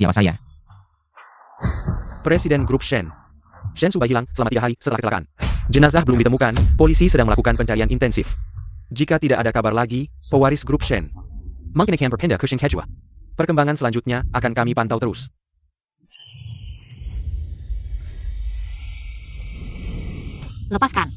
siapa saya. Presiden Grup Shen. Shen Subai hilang selama 3 hari setelah kecelakaan. Jenazah belum ditemukan, polisi sedang melakukan pencarian intensif. Jika tidak ada kabar lagi, pewaris Grup Shen mungkin akan berpindah ke Shinkejua. Perkembangan selanjutnya akan kami pantau terus. Lepaskan.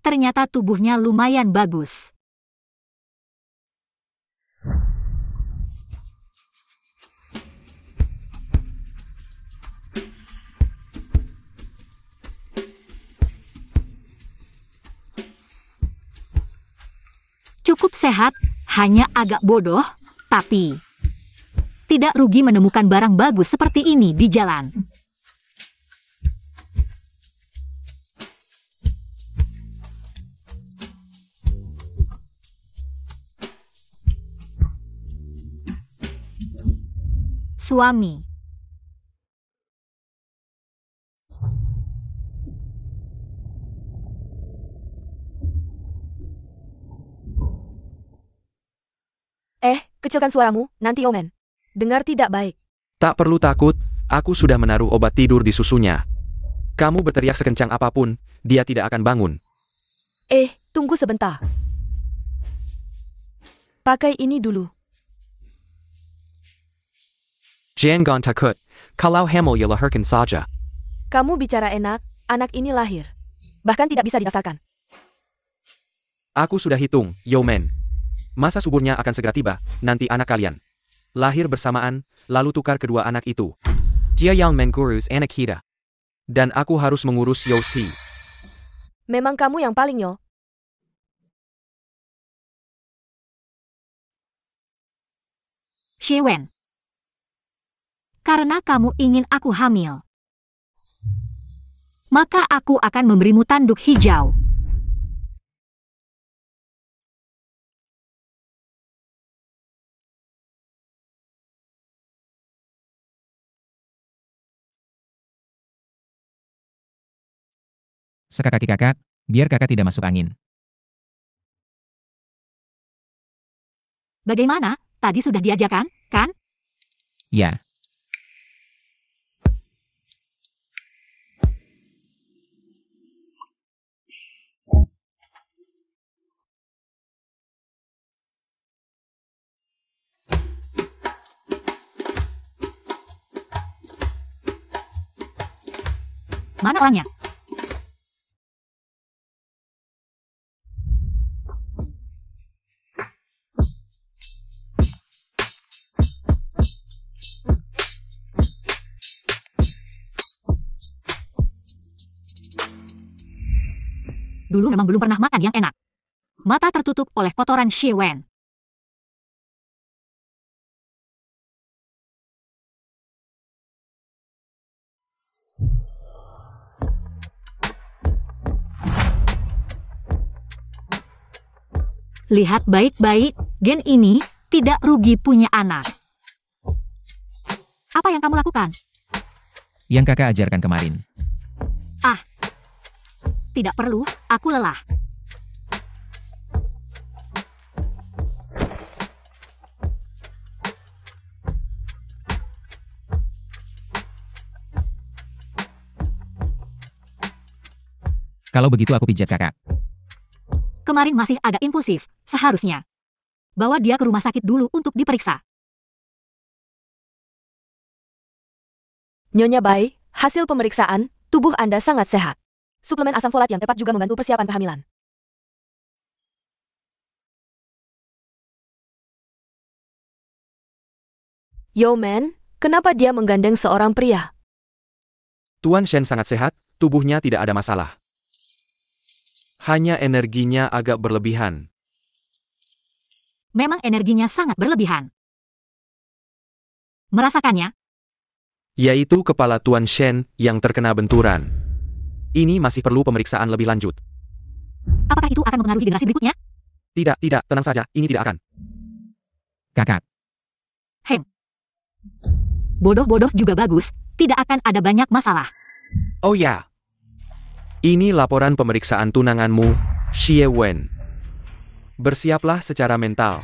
Ternyata tubuhnya lumayan bagus. Cukup sehat, hanya agak bodoh, tapi tidak rugi menemukan barang bagus seperti ini di jalan. Suami. Kecilkan suaramu, nanti Omen. Dengar tidak baik. Tak perlu takut, aku sudah menaruh obat tidur di susunya. Kamu berteriak sekencang apapun, dia tidak akan bangun. Tunggu sebentar. Pakai ini dulu. Jangan takut, kalau hamil ya lahirkan saja. Kamu bicara enak, anak ini lahir. Bahkan tidak bisa didaftarkan. Aku sudah hitung, Yomen. Masa suburnya akan segera tiba, nanti anak kalian lahir bersamaan, lalu tukar kedua anak itu. Dia yang mengurus anak kita. Dan aku harus mengurus Yoshi. Memang kamu yang paling yo. Shewen. Karena kamu ingin aku hamil, maka aku akan memberimu tanduk hijau. Seka kaki kakak, biar kakak tidak masuk angin. Bagaimana? Tadi sudah diajarkan, kan? Ya. Mana orangnya? Dulu memang belum pernah makan yang enak. Mata tertutup oleh kotoran Shewen. Lihat baik-baik, gen ini tidak rugi punya anak. Apa yang kamu lakukan? Yang kakak ajarkan kemarin. Tidak perlu, aku lelah. Kalau begitu aku pijat kakak. Kemarin masih agak impulsif, seharusnya bawa dia ke rumah sakit dulu untuk diperiksa. Nyonya Bai, hasil pemeriksaan, tubuh Anda sangat sehat. Suplemen asam folat yang tepat juga membantu persiapan kehamilan. Yomen, kenapa dia menggandeng seorang pria? Tuan Shen sangat sehat, tubuhnya tidak ada masalah. Hanya energinya agak berlebihan. memang energinya sangat berlebihan. Merasakannya? Yaitu kepala Tuan Shen yang terkena benturan. Ini masih perlu pemeriksaan lebih lanjut. Apakah itu akan mempengaruhi generasi berikutnya? Tidak, tenang saja, ini tidak akan. Kakak, Bodoh-bodoh juga bagus, tidak akan ada banyak masalah. Oh ya. Ini laporan pemeriksaan tunanganmu, Xie Wen. Bersiaplah secara mental.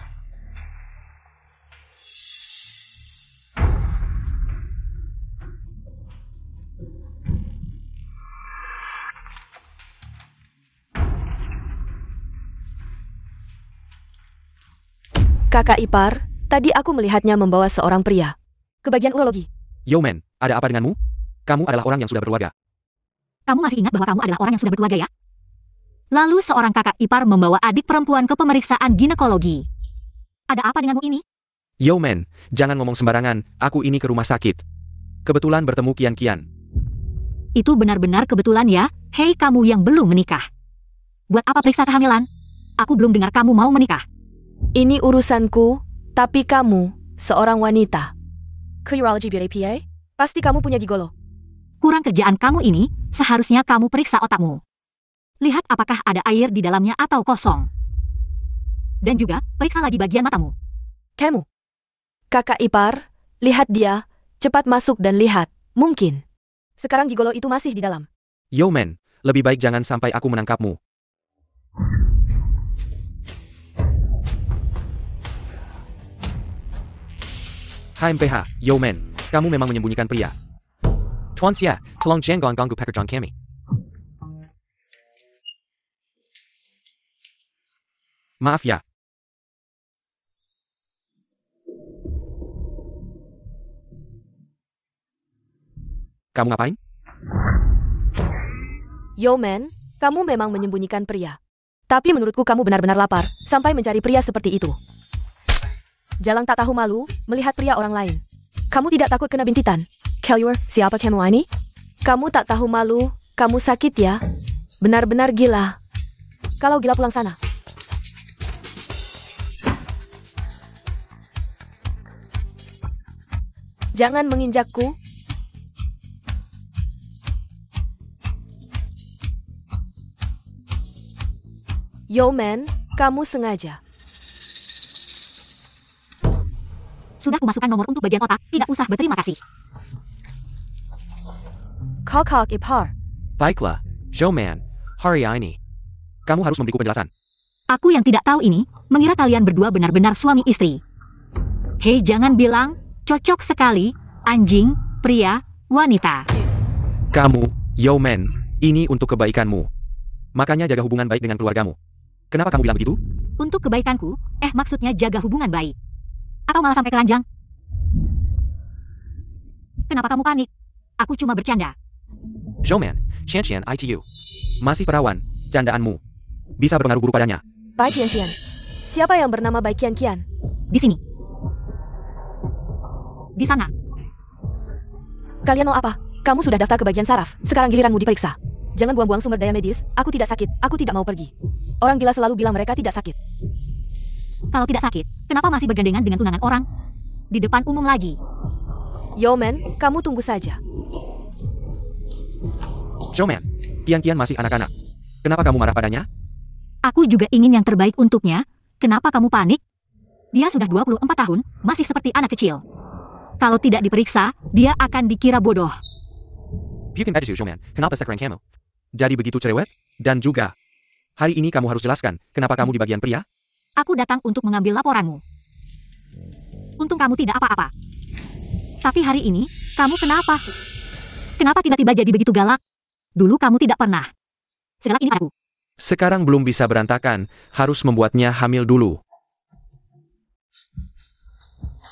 Kakak ipar, tadi aku melihatnya membawa seorang pria ke bagian urologi. Yeoman, ada apa denganmu? Kamu adalah orang yang sudah berkeluarga. Kamu masih ingat bahwa kamu adalah orang yang sudah berkeluarga ya? Lalu seorang kakak ipar membawa adik perempuan ke pemeriksaan ginekologi. Ada apa denganmu ini? Yeoman, jangan ngomong sembarangan, aku ini ke rumah sakit. Kebetulan bertemu Kian. Itu benar-benar kebetulan ya, hei kamu yang belum menikah. Buat apa periksa kehamilan? Aku belum dengar kamu mau menikah. Ini urusanku, tapi kamu seorang wanita. Ke urologi beauty PA? Pasti kamu punya gigolo. Kurang kerjaan kamu ini, seharusnya kamu periksa otakmu. Lihat apakah ada air di dalamnya atau kosong. Dan juga, periksa lagi bagian matamu. Kamu. Kakak ipar, lihat dia, cepat masuk dan lihat, mungkin. Sekarang gigolo itu masih di dalam. Yeoman, lebih baik jangan sampai aku menangkapmu. HMPH, Yeoman, kamu memang menyembunyikan pria. Tuan Xia, tolong jangan ganggu pekerjaan kami. Maaf ya. Kamu ngapain? Yeoman, kamu memang menyembunyikan pria. Tapi menurutku kamu benar-benar lapar, sampai mencari pria seperti itu. Jalang tak tahu malu, melihat pria orang lain. Kamu tidak takut kena bintitan? Kellyur, siapa kamu ini? Kamu tak tahu malu, kamu sakit ya? Benar-benar gila. Kalau gila pulang sana. Jangan menginjakku. Yeoman, kamu sengaja. Sudah kumasukkan nomor untuk bagian otak, tidak usah berterima kasih. Kakak ipar. Baiklah, Yeoman, hari ini. Kamu harus memberiku penjelasan. Aku yang tidak tahu ini, mengira kalian berdua benar-benar suami istri. Hei, jangan bilang, cocok sekali, anjing, pria, wanita. Kamu, Yeoman, ini untuk kebaikanmu. Makanya jaga hubungan baik dengan keluargamu. Kenapa kamu bilang begitu? Untuk kebaikanku, maksudnya jaga hubungan baik. Atau malah sampai keranjang? Kenapa kamu panik? Aku cuma bercanda. Yeoman, Qian ITU. Masih perawan, candaanmu. Bisa berpengaruh buruk padanya. Bai Qian. Siapa yang bernama Bai Qian? Di sini. Di sana. Kalian mau apa? Kamu sudah daftar ke bagian saraf, sekarang giliranmu diperiksa. Jangan buang-buang sumber daya medis, aku tidak sakit, aku tidak mau pergi. Orang gila selalu bilang mereka tidak sakit. Kalau tidak sakit, kenapa masih bergandengan dengan tunangan orang? Di depan umum lagi. Yeoman, kamu tunggu saja. Yeoman, Kian masih anak-anak. Kenapa kamu marah padanya? Aku juga ingin yang terbaik untuknya. Kenapa kamu panik? Dia sudah 24 tahun, masih seperti anak kecil. Kalau tidak diperiksa, dia akan dikira bodoh. Bukan begitu, Yeoman. Kenapa sekarang kamu jadi begitu cerewet? Dan juga, hari ini kamu harus jelaskan, kenapa kamu di bagian pria? Aku datang untuk mengambil laporanmu. Untung kamu tidak apa-apa. Tapi hari ini, kamu kenapa? Kenapa tiba-tiba jadi begitu galak? Dulu kamu tidak pernah. Segalak ini padaku. Sekarang belum bisa berantakan, harus membuatnya hamil dulu.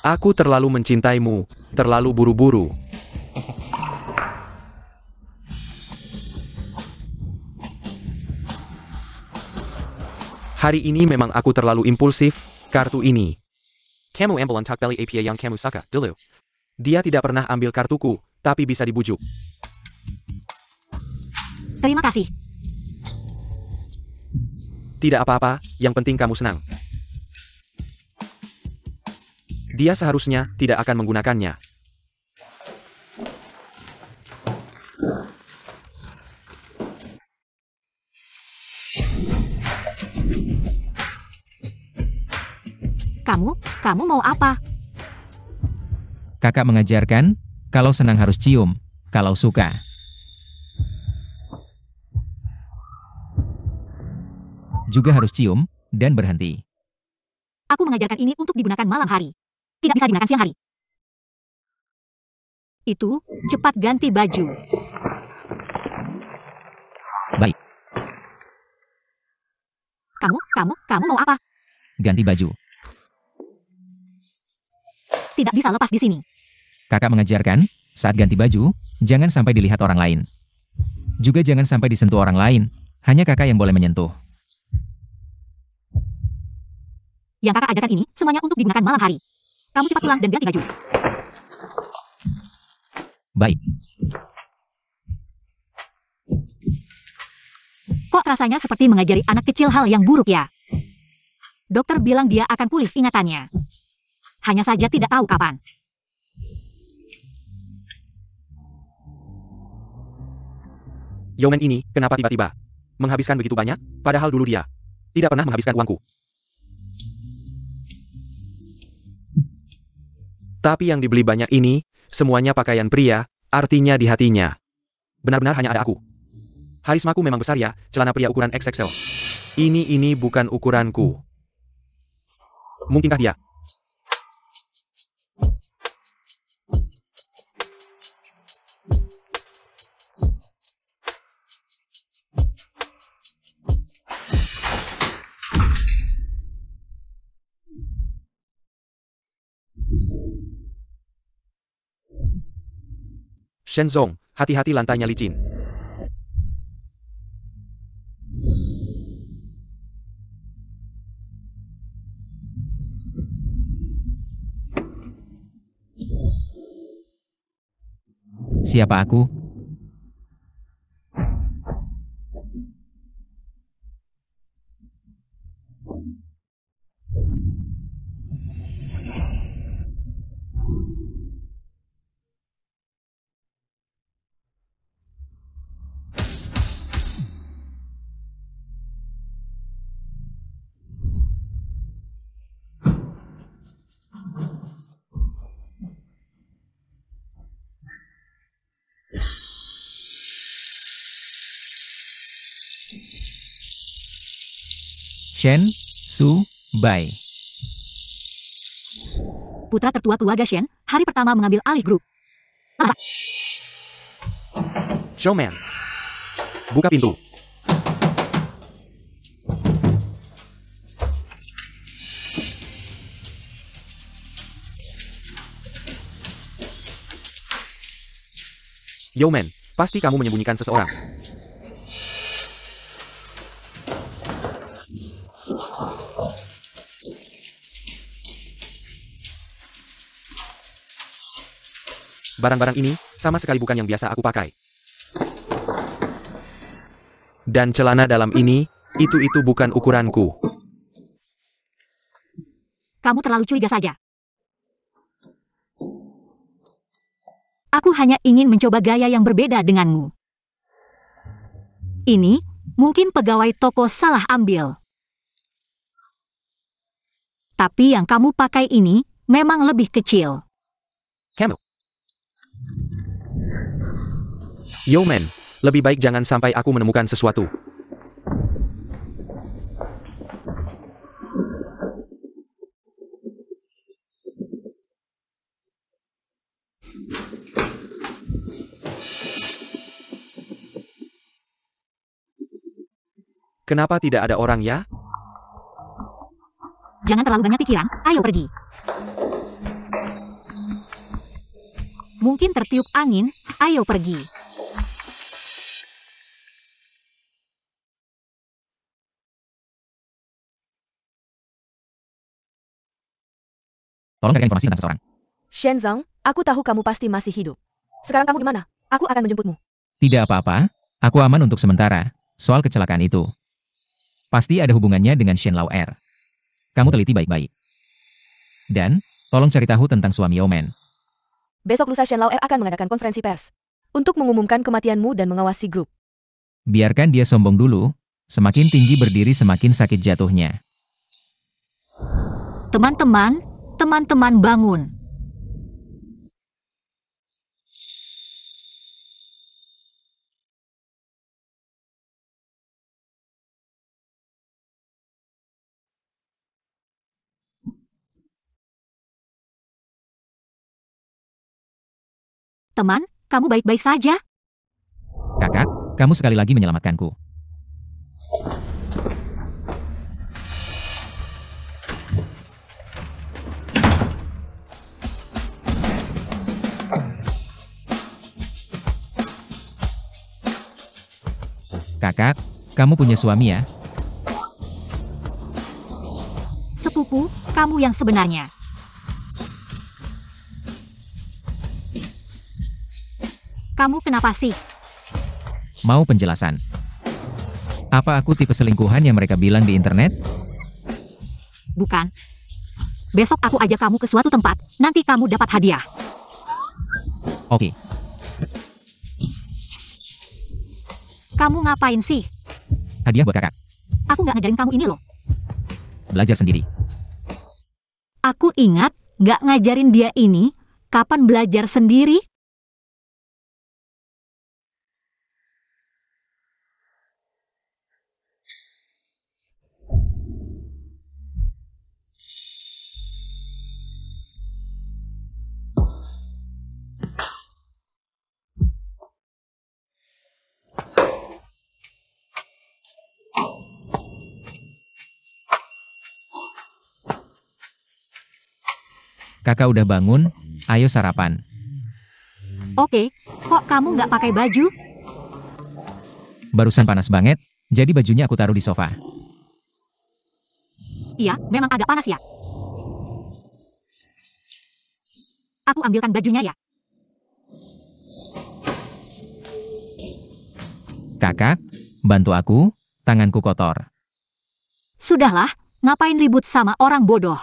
Aku terlalu mencintaimu, terlalu buru-buru. Hari ini memang aku terlalu impulsif, kartu ini. Kamu ambil untuk beli APA yang kamu suka dulu. Dia tidak pernah ambil kartuku, tapi bisa dibujuk. Terima kasih. Tidak apa-apa, yang penting kamu senang. Dia seharusnya tidak akan menggunakannya. Kamu mau apa? Kakak mengajarkan, kalau senang harus cium, kalau suka. Juga harus cium, dan berhenti. Aku mengajarkan ini untuk digunakan malam hari. Tidak bisa digunakan siang hari. Itu, cepat ganti baju. Baik, Kamu mau apa? ganti baju. Tidak bisa lepas di sini. Kakak mengajarkan, saat ganti baju, jangan sampai dilihat orang lain. Juga jangan sampai disentuh orang lain, hanya kakak yang boleh menyentuh. Yang kakak ajarkan ini, semuanya untuk digunakan malam hari. Kamu cepat pulang dan ganti baju. Baik, Kok rasanya seperti mengajari anak kecil hal yang buruk ya? Dokter bilang dia akan pulih ingatannya. Hanya saja tidak tahu kapan. Yeoman ini, kenapa tiba-tiba menghabiskan begitu banyak, padahal dulu dia tidak pernah menghabiskan uangku. Tapi yang dibeli banyak ini, semuanya pakaian pria, artinya di hatinya. Benar-benar hanya ada aku. Harismaku memang besar ya, celana pria ukuran XXL. Ini bukan ukuranku. Mungkinkah dia? Shenzong, hati-hati lantainya licin. siapa aku? Shen Su Bai. Putra tertua keluarga Shen, hari pertama mengambil alih grup. Showman. Buka pintu. Yeoman, pasti kamu menyembunyikan seseorang. Barang-barang ini, sama sekali bukan yang biasa aku pakai. Dan celana dalam ini, itu bukan ukuranku. Kamu terlalu curiga saja. Aku hanya ingin mencoba gaya yang berbeda denganmu. Ini, mungkin pegawai toko salah ambil. Tapi yang kamu pakai ini, memang lebih kecil. Kamu. Yeoman, lebih baik jangan sampai aku menemukan sesuatu. Kenapa tidak ada orang ya? Jangan terlalu banyak pikiran, ayo pergi. Mungkin tertiup angin, ayo pergi. Tolong carikan informasi tentang seseorang. Shenzong, aku tahu kamu pasti masih hidup. Sekarang kamu di mana? Aku akan menjemputmu. Tidak apa-apa, aku aman untuk sementara. Soal kecelakaan itu, pasti ada hubungannya dengan Shen Lao Er. Kamu teliti baik-baik. Dan, Tolong cari tahu tentang suami Yeoman. Besok lusa Shen Lao akan mengadakan konferensi pers untuk mengumumkan kematianmu dan mengawasi grup. Biarkan dia sombong dulu, semakin tinggi berdiri semakin sakit jatuhnya. Teman-teman, teman-teman bangun. Teman, kamu baik-baik saja? Kakak, kamu sekali lagi menyelamatkanku. Kakak, kamu punya suami ya? Sepupu, kamu yang sebenarnya. Kamu kenapa sih? Mau penjelasan? Apa aku tipe selingkuhan yang mereka bilang di internet? Bukan. Besok aku ajak kamu ke suatu tempat, nanti kamu dapat hadiah. Oke, Kamu ngapain sih? hadiah buat kakak. Aku nggak ngajarin kamu ini loh. Belajar sendiri. Aku ingat nggak ngajarin dia ini, kapan belajar sendiri? Kakak udah bangun, ayo sarapan. Oke, kok kamu nggak pakai baju? Barusan panas banget, jadi bajunya aku taruh di sofa. Iya, memang agak panas ya. Aku ambilkan bajunya ya. Kakak, bantu aku, tanganku kotor. Sudahlah, ngapain ribut sama orang bodoh?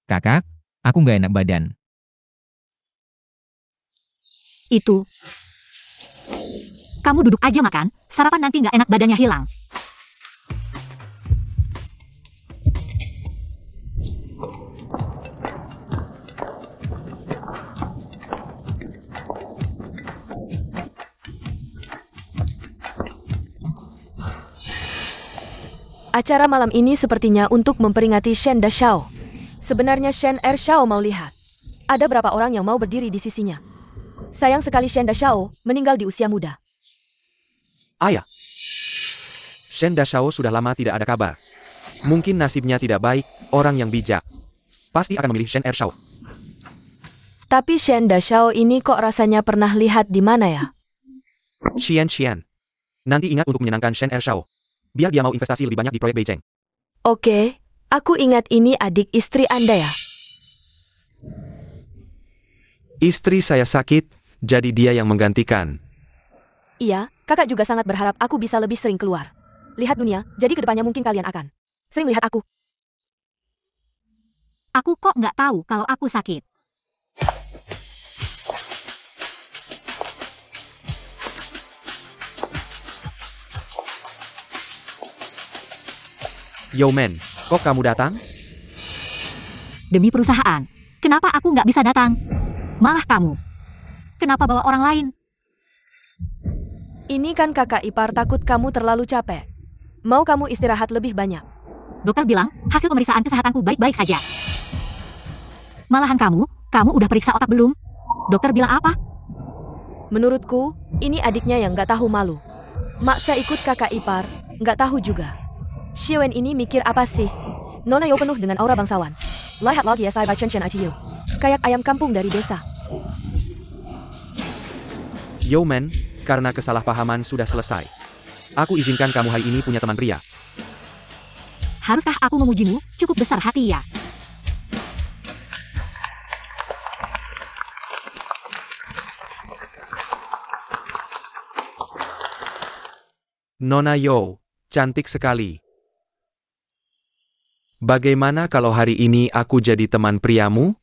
Kakak, aku nggak enak badan. Itu. Kamu duduk aja makan, sarapan nanti nggak enak badannya hilang. Acara malam ini sepertinya untuk memperingati Shen Dashao. Sebenarnya Shen Ershao mau lihat. Ada berapa orang yang mau berdiri di sisinya. Sayang sekali Shen Dashao meninggal di usia muda. Ayah. Shen Dashao sudah lama tidak ada kabar. Mungkin nasibnya tidak baik, orang yang bijak pasti akan memilih Shen Ershao. Tapi Shen Dashao ini kok rasanya pernah lihat di mana ya? Xian. Nanti ingat untuk menyenangkan Shen Ershao. Biar dia mau investasi lebih banyak di proyek Beijing. Oke, aku ingat ini adik istri Anda ya? Istri saya sakit, jadi dia yang menggantikan. Iya, kakak juga sangat berharap aku bisa lebih sering keluar. Lihat dunia, jadi kedepannya mungkin kalian akan sering lihat aku. Aku kok nggak tahu kalau aku sakit. Yo men, kok kamu datang? Demi perusahaan. Kenapa aku nggak bisa datang? Malah kamu. Kenapa bawa orang lain? Ini kan kakak ipar takut kamu terlalu capek. Mau kamu istirahat lebih banyak. Dokter bilang, hasil pemeriksaan kesehatanku baik-baik saja. Malahan kamu udah periksa otak belum? Dokter bilang apa? Menurutku, ini adiknya yang nggak tahu malu. Maksa ikut kakak ipar, nggak tahu juga. Xiaowen ini mikir apa sih? Nona Yo penuh dengan aura bangsawan. Lihat lagi SI by Chen Chen ICU. Kayak ayam kampung dari desa. Yeoman, karena kesalahpahaman sudah selesai. Aku izinkan kamu hari ini punya teman pria. Haruskah aku memujimu? Cukup besar hati ya. Nona Yo, cantik sekali. Bagaimana kalau hari ini aku jadi teman priamu?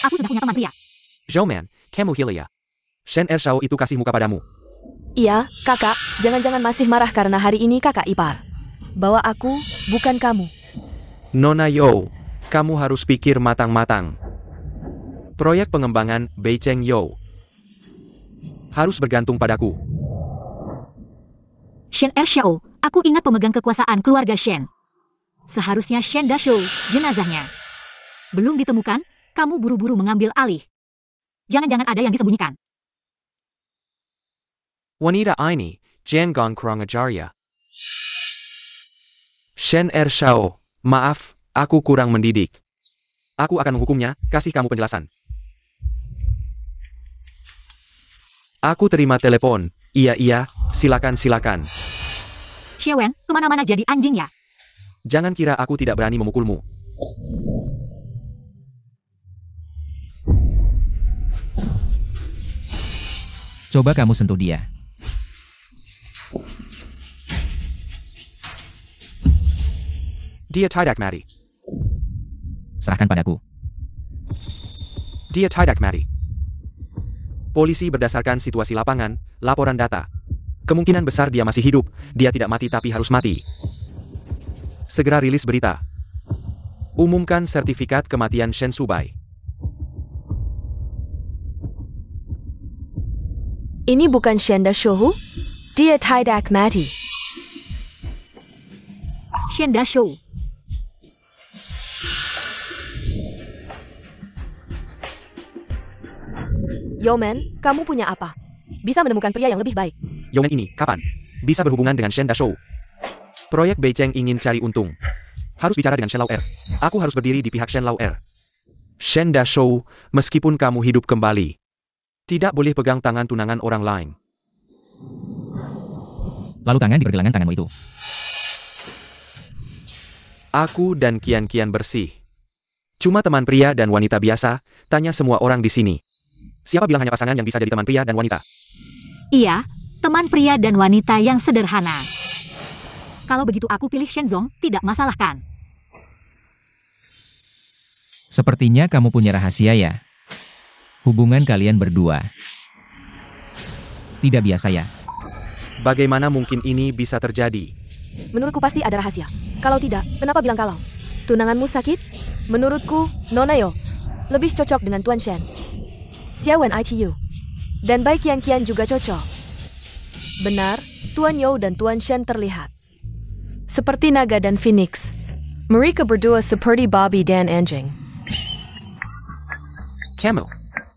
Aku sudah punya teman pria. Yeoman, kamu Hilia. Shen Ershao itu kasih muka padamu. Iya, kakak, jangan-jangan masih marah karena hari ini kakak ipar. Bawa aku, bukan kamu. Nona Yo, kamu harus pikir matang-matang. Proyek pengembangan Beicheng Yo harus bergantung padaku. Shen Ershao, aku ingat pemegang kekuasaan keluarga Shen. Seharusnya Shen Dashou, jenazahnya belum ditemukan, kamu buru-buru mengambil alih. Jangan-jangan ada yang disembunyikan. Wanita ini, Jan Gong kurang ajar ya. Shen Ershao, maaf, aku kurang mendidik. Aku akan menghukumnya, kasih kamu penjelasan. Aku terima telepon. Iya, silakan. Xiaowen, kemana-mana jadi anjing ya? Jangan kira aku tidak berani memukulmu. Coba kamu sentuh dia. Dia tidak mati. Serahkan padaku. Dia tidak mati. Polisi berdasarkan situasi lapangan, laporan data. Kemungkinan besar dia masih hidup, dia tidak mati tapi harus mati. Segera rilis berita. Umumkan sertifikat kematian Shen Subai. Ini bukan Shen Dashou? Dia tidak mati. Shen Dashou. Yeoman, kamu punya apa? Bisa menemukan pria yang lebih baik. Yeoman ini, kapan? Bisa berhubungan dengan Shen Dashou. Proyek Beicheng ingin cari untung. Harus bicara dengan Shen Lao Er. Aku harus berdiri di pihak Shen Lao Er. Shen Dashou, meskipun kamu hidup kembali, tidak boleh pegang tangan tunangan orang lain. Lalu tangan di pergelangan tanganmu itu. Aku dan Kian bersih. Cuma teman pria dan wanita biasa, tanya semua orang di sini. Siapa bilang hanya pasangan yang bisa jadi teman pria dan wanita? Iya, teman pria dan wanita yang sederhana. Kalau begitu aku pilih Shenzong, tidak masalah kan? Sepertinya kamu punya rahasia ya. Hubungan kalian berdua. Tidak biasa ya. Bagaimana mungkin ini bisa terjadi? Menurutku pasti ada rahasia. Kalau tidak, kenapa bilang kalau? Tunanganmu sakit? Menurutku, Nona Yo lebih cocok dengan Tuan Shen. Xiaowen ICU. Dan Bai Qian juga cocok. Benar, Tuan Yo dan Tuan Shen terlihat seperti naga dan phoenix. Mereka berdua seperti Bobby dan anjing. Kamu.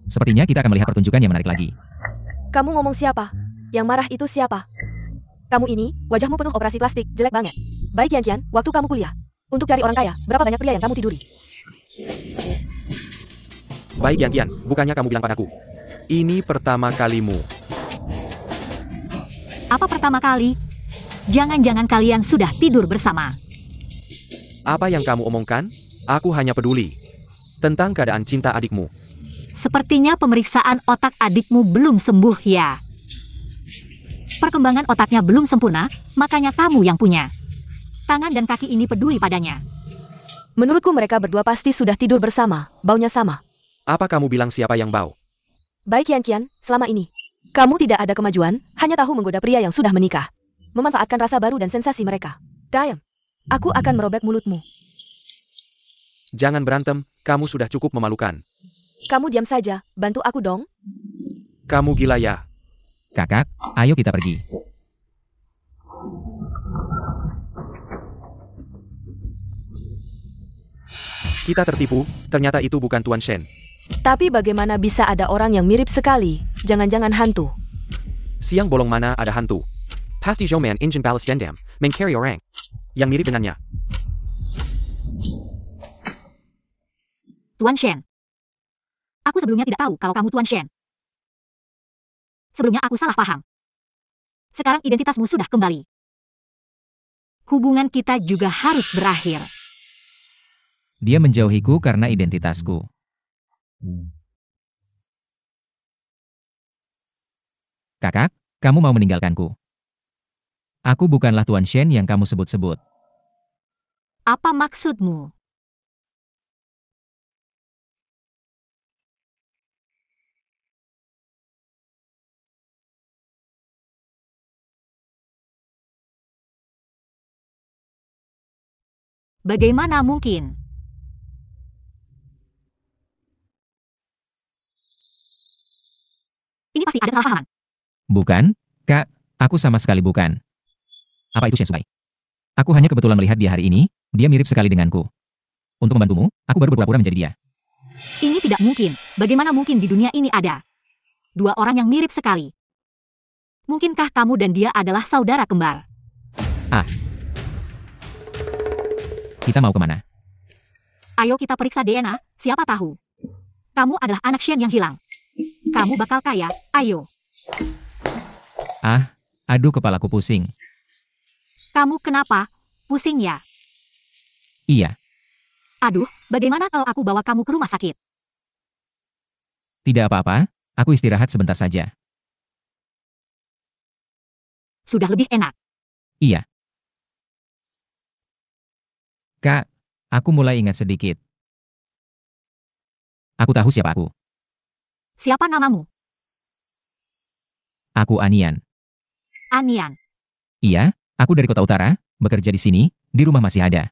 Sepertinya kita akan melihat pertunjukan yang menarik lagi. Kamu ngomong siapa? Yang marah itu siapa? Kamu ini, wajahmu penuh operasi plastik, jelek banget. Bai Qian, waktu kamu kuliah, untuk cari orang kaya, berapa banyak pria yang kamu tiduri? Baik Kian, bukannya kamu bilang padaku. Ini pertama kalimu. Apa pertama kali? Jangan-jangan kalian sudah tidur bersama. Apa yang kamu omongkan? Aku hanya peduli tentang keadaan cinta adikmu. Sepertinya pemeriksaan otak adikmu belum sembuh ya. Perkembangan otaknya belum sempurna, makanya kamu yang punya. Tangan dan kaki ini peduli padanya. Menurutku mereka berdua pasti sudah tidur bersama, baunya sama. Apa kamu bilang siapa yang bau? Bai Qian, selama ini, kamu tidak ada kemajuan, hanya tahu menggoda pria yang sudah menikah. Memanfaatkan rasa baru dan sensasi mereka. Diam, aku akan merobek mulutmu. Jangan berantem, kamu sudah cukup memalukan. Kamu diam saja, bantu aku dong. Kamu gila ya? Kakak, ayo kita pergi. Kita tertipu, ternyata itu bukan Tuan Shen. Tapi bagaimana bisa ada orang yang mirip sekali? Jangan-jangan hantu. Siang bolong mana ada hantu? Pasti Zhouman Engine Palace Dendam, mencari orang yang mirip dengannya. Tuan Shen. Aku sebelumnya tidak tahu kalau kamu Tuan Shen. Sebelumnya aku salah paham. Sekarang identitasmu sudah kembali. Hubungan kita juga harus berakhir. Dia menjauhiku karena identitasku. Kakak, kamu mau meninggalkanku. Aku bukanlah Tuan Shen yang kamu sebut-sebut. Apa maksudmu? Bagaimana mungkin? Ini pasti ada kesalahan. Bukan, Kak, aku sama sekali bukan. Apa itu Shen Subai? Aku hanya kebetulan melihat dia hari ini, dia mirip sekali denganku. Untuk membantumu, aku baru berpura-pura menjadi dia. Ini tidak mungkin. Bagaimana mungkin di dunia ini ada dua orang yang mirip sekali? Mungkinkah kamu dan dia adalah saudara kembar? Kita mau kemana? Ayo kita periksa DNA, siapa tahu. Kamu adalah anak Shen yang hilang. Kamu bakal kaya, ayo. Aduh kepalaku pusing. Kamu kenapa? Pusing ya? Iya, Aduh, bagaimana kalau aku bawa kamu ke rumah sakit? tidak apa-apa, aku istirahat sebentar saja. Sudah lebih enak. Iya. Kak, aku mulai ingat sedikit. Aku tahu siapa aku. Siapa namamu? Aku Anian. Anian. Iya, aku dari kota utara, bekerja di sini, di rumah masih ada.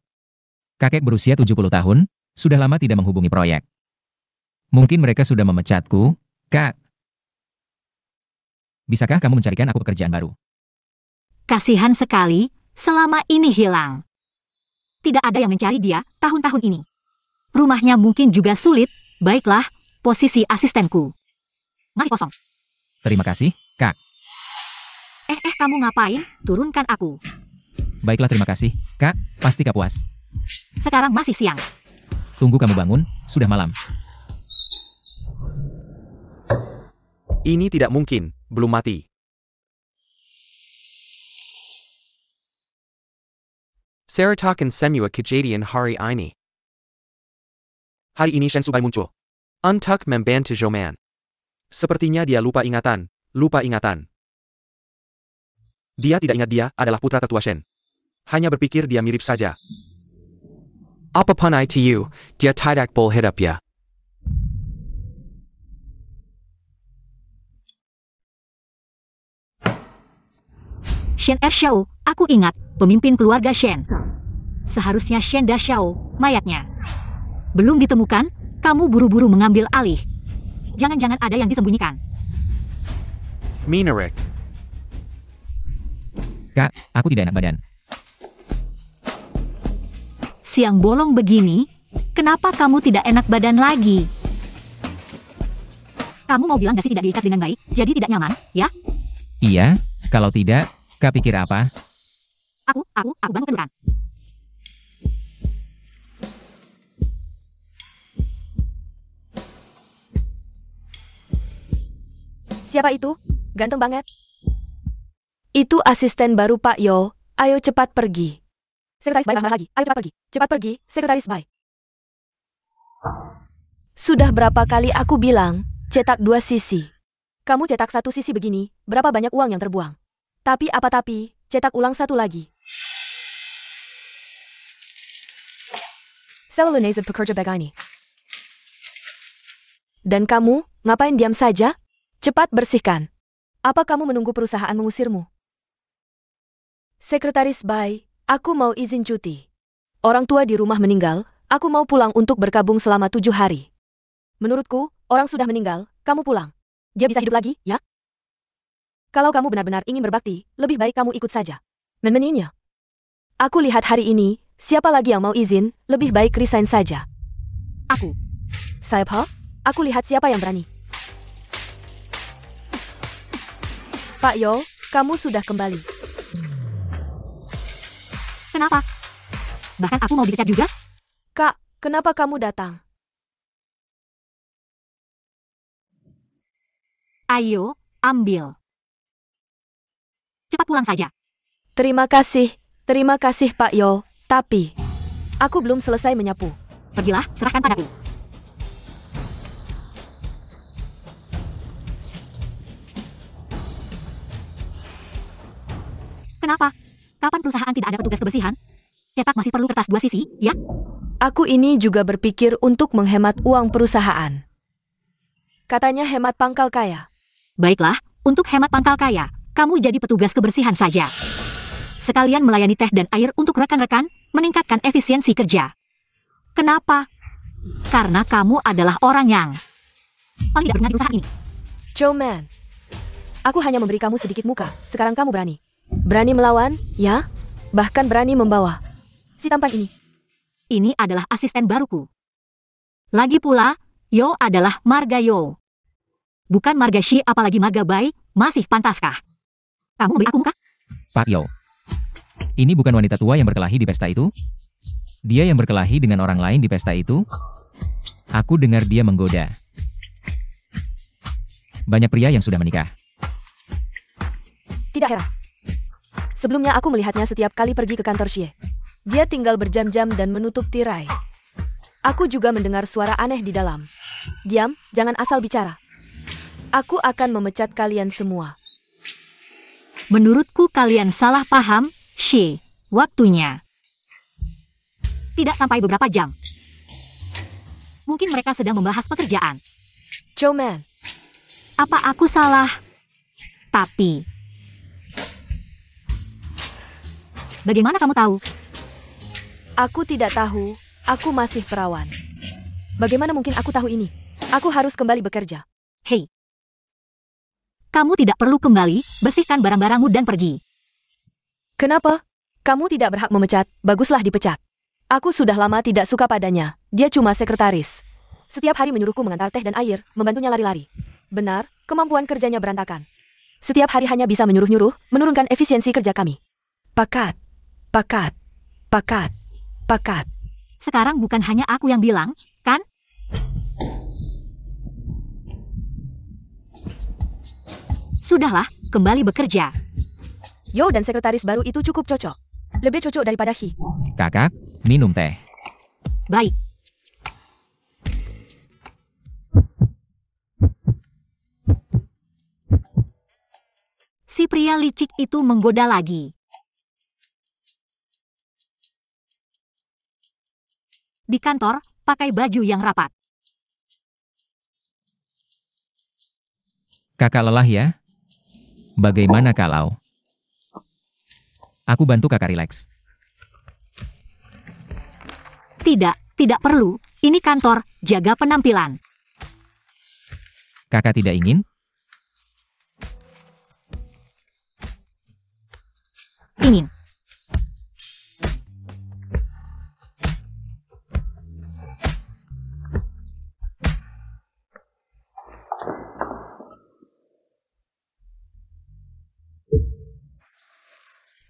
Kakek berusia 70 tahun, sudah lama tidak menghubungi proyek. Mungkin mereka sudah memecatku, Kak. Bisakah kamu mencarikan aku pekerjaan baru? Kasihan sekali, selama ini hilang. Tidak ada yang mencari dia tahun-tahun ini. Rumahnya mungkin juga sulit, baiklah, posisi asistenku. Masih kosong. Terima kasih, Kak. Kamu ngapain? Turunkan aku. Baiklah terima kasih, Kak, pasti Kak puas. Sekarang masih siang. Tunggu kamu bangun, sudah malam. Ini tidak mungkin, belum mati. Seratakan semua kejadian hari ini. Hari ini Shen Subai muncul. Untuk membantu Joman. Sepertinya dia lupa ingatan. Dia tidak ingat dia adalah putra tetua Shen. Hanya berpikir dia mirip saja. Apapun itu, dia tidak boleh hidup ya. Shen Ershao, aku ingat, pemimpin keluarga Shen. Seharusnya Shen Dashao, mayatnya. Belum ditemukan, kamu buru-buru mengambil alih. Jangan-jangan ada yang disembunyikan. Minarik. Kak, aku tidak enak badan. Siang bolong begini, kenapa kamu tidak enak badan lagi? Kamu mau bilang dasi tidak diikat dengan baik, jadi tidak nyaman, ya? Iya, kalau tidak, Kak pikir apa? Aku bantu pelukan. Siapa itu? Ganteng banget. Itu asisten baru Pak Yo. Ayo cepat pergi. Sekretaris Bai lagi. Ayo cepat pergi. Cepat pergi, Sekretaris Bai. Sudah berapa kali aku bilang, cetak 2 sisi. Kamu cetak 1 sisi begini, berapa banyak uang yang terbuang. Tapi apa tapi, cetak ulang 1 lagi. Selulunese pekerja begini. Dan kamu, ngapain diam saja? Cepat bersihkan. Apa kamu menunggu perusahaan mengusirmu? Sekretaris Bai, aku mau izin cuti. Orang tua di rumah meninggal, aku mau pulang untuk berkabung selama 7 hari. Menurutku, orang sudah meninggal, kamu pulang. Dia bisa hidup lagi, ya? Kalau kamu benar-benar ingin berbakti, lebih baik kamu ikut saja. Memeninya. Aku lihat hari ini, siapa lagi yang mau izin, lebih baik resign saja. Aku. Siapa? Aku lihat siapa yang berani. Pak Yo, kamu sudah kembali. Kenapa? Bahkan aku mau dipecat juga? Kak, kenapa kamu datang? Ayo, ambil. Cepat pulang saja. Terima kasih Pak Yo. Tapi, aku belum selesai menyapu. Pergilah, serahkan padaku. Kenapa? Kapan perusahaan tidak ada petugas kebersihan? Cetak masih perlu kertas 2 sisi, ya? Aku ini juga berpikir untuk menghemat uang perusahaan. Katanya hemat pangkal kaya. Baiklah, untuk hemat pangkal kaya, kamu jadi petugas kebersihan saja. Sekalian melayani teh dan air untuk rekan-rekan, meningkatkan efisiensi kerja. Kenapa? Karena kamu adalah orang yang paling tidak berguna di usaha ini. Joeman, aku hanya memberi kamu sedikit muka. Sekarang kamu berani. Berani melawan, ya? Bahkan berani membawa si tampan ini. Ini adalah asisten baruku. Lagi pula, Yo adalah marga Yo. Bukan marga Shi, apalagi marga Bai. Masih pantaskah? Kamu memberi aku muka? Pak Yo. Ini bukan wanita tua yang berkelahi di pesta itu? Dia yang berkelahi dengan orang lain di pesta itu? Aku dengar dia menggoda banyak pria yang sudah menikah. Tidak heran. Sebelumnya aku melihatnya setiap kali pergi ke kantor Xie. Dia tinggal berjam-jam dan menutup tirai. Aku juga mendengar suara aneh di dalam. Diam, jangan asal bicara. Aku akan memecat kalian semua. Menurutku kalian salah paham, Xie. Waktunya. Tidak sampai beberapa jam. Mungkin mereka sedang membahas pekerjaan. Joeman, Apa aku salah? Tapi... Bagaimana kamu tahu? aku tidak tahu. Aku masih perawan. Bagaimana mungkin aku tahu ini? Aku harus kembali bekerja. Hei. Kamu tidak perlu kembali, bersihkan barang-barangmu dan pergi. Kenapa? Kamu tidak berhak memecat. Baguslah dipecat. Aku sudah lama tidak suka padanya. Dia cuma sekretaris. Setiap hari menyuruhku mengantar teh dan air, membantunya lari-lari. Benar, kemampuan kerjanya berantakan. Setiap hari hanya bisa menyuruh-nyuruh, menurunkan efisiensi kerja kami. Pakat. Pakat. Pakat. Pakat. Sekarang bukan hanya aku yang bilang, kan? Sudahlah, kembali bekerja. Yo dan sekretaris baru itu cukup cocok. Lebih cocok daripada Hi. Kakak, minum teh. Baik. Si pria licik itu menggoda lagi. Di kantor, pakai baju yang rapat. Kakak lelah ya? Bagaimana kalau aku bantu kakak rileks? Tidak perlu. Ini kantor, jaga penampilan. Kakak tidak ingin? Ingin.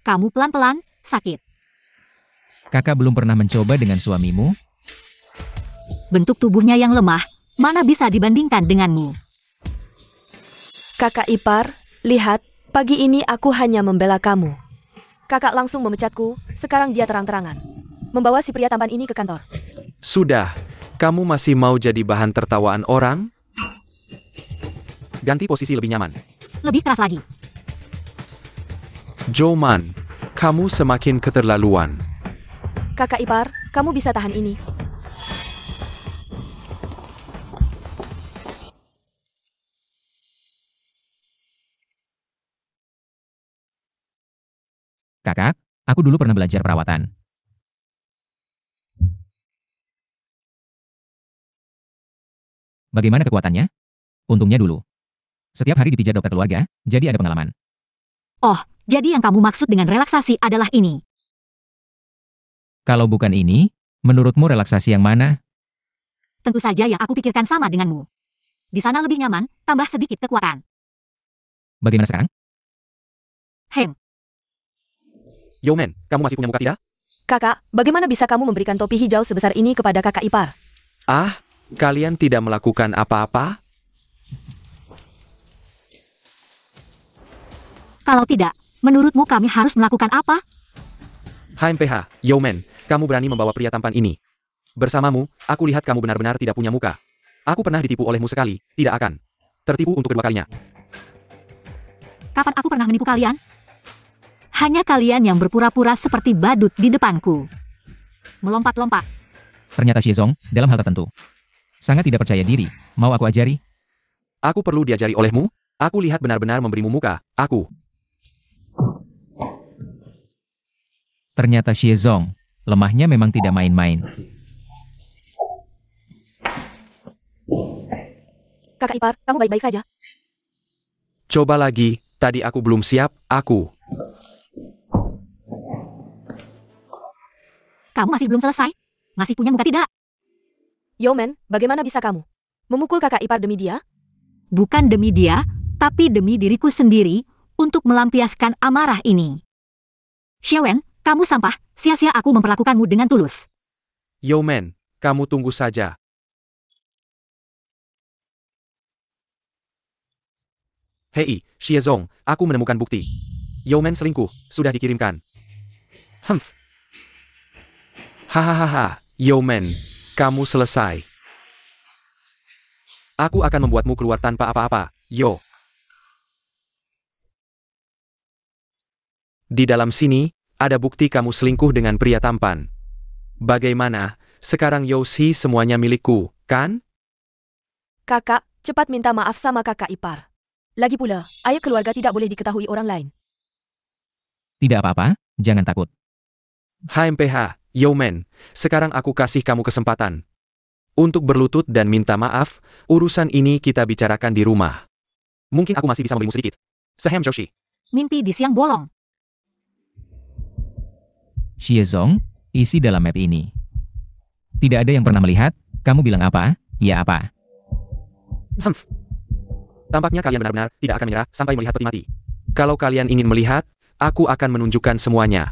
Kamu pelan-pelan, sakit. Kakak belum pernah mencoba dengan suamimu? Bentuk tubuhnya yang lemah, mana bisa dibandingkan denganmu. Kakak ipar, lihat, pagi ini aku hanya membela kamu. Kakak langsung memecatku, sekarang dia terang-terangan. Membawa si pria tampan ini ke kantor. Sudah, kamu masih mau jadi bahan tertawaan orang? Ganti posisi lebih nyaman. Lebih keras lagi. Joeman, kamu semakin keterlaluan. Kakak ipar, kamu bisa tahan ini. Kakak, aku dulu pernah belajar perawatan. Bagaimana kekuatannya? Untungnya dulu. Setiap hari dipijat dokter keluarga, jadi ada pengalaman. Oh, jadi yang kamu maksud dengan relaksasi adalah ini. Kalau bukan ini, menurutmu relaksasi yang mana? Tentu saja yang aku pikirkan sama denganmu. Di sana lebih nyaman, tambah sedikit kekuatan. Bagaimana sekarang? Hem, Yo men, kamu masih punya muka tidak? Kakak, bagaimana bisa kamu memberikan topi hijau sebesar ini kepada kakak ipar? Ah, kalian tidak melakukan apa-apa? Kalau tidak, menurutmu kami harus melakukan apa? HMPH, Yeoman, kamu berani membawa pria tampan ini. Bersamamu, aku lihat kamu benar-benar tidak punya muka. Aku pernah ditipu olehmu sekali, tidak akan tertipu untuk kedua kalinya. Kapan aku pernah menipu kalian? Hanya kalian yang berpura-pura seperti badut di depanku. Melompat-lompat. Ternyata Xiezong, dalam hal tertentu, sangat tidak percaya diri. Mau aku ajari? Aku perlu diajari olehmu? Aku lihat benar-benar memberimu muka, aku. Ternyata Xiezong, lemahnya memang tidak main-main. Kakak ipar, kamu baik-baik saja? Coba lagi, tadi aku belum siap, aku. Kamu masih belum selesai? Masih punya muka tidak? Yeoman, bagaimana bisa kamu memukul kakak ipar demi dia? Bukan demi dia, tapi demi diriku sendiri, untuk melampiaskan amarah ini. Xiaowen, kamu sampah, sia-sia aku memperlakukanmu dengan tulus. Yeoman, kamu tunggu saja. Hei, Xiezong, aku menemukan bukti. Yeoman selingkuh, sudah dikirimkan. Hahaha, Yeoman, kamu selesai. Aku akan membuatmu keluar tanpa apa-apa, yo. Di dalam sini, ada bukti kamu selingkuh dengan pria tampan. Bagaimana, sekarang Yoshi semuanya milikku, kan? Kakak, cepat minta maaf sama kakak ipar. Lagi pula, aib keluarga tidak boleh diketahui orang lain. Tidak apa-apa, jangan takut. HMPH, Yeoman, sekarang aku kasih kamu kesempatan untuk berlutut dan minta maaf. Urusan ini kita bicarakan di rumah. Mungkin aku masih bisa memberimu sedikit. Sehem Joshi. Mimpi di siang bolong. Xiezong, isi dalam map ini. Tidak ada yang pernah melihat, kamu bilang apa? Ya apa? Tampaknya kalian benar-benar tidak akan menyerah sampai melihat peti mati. Kalau kalian ingin melihat, aku akan menunjukkan semuanya.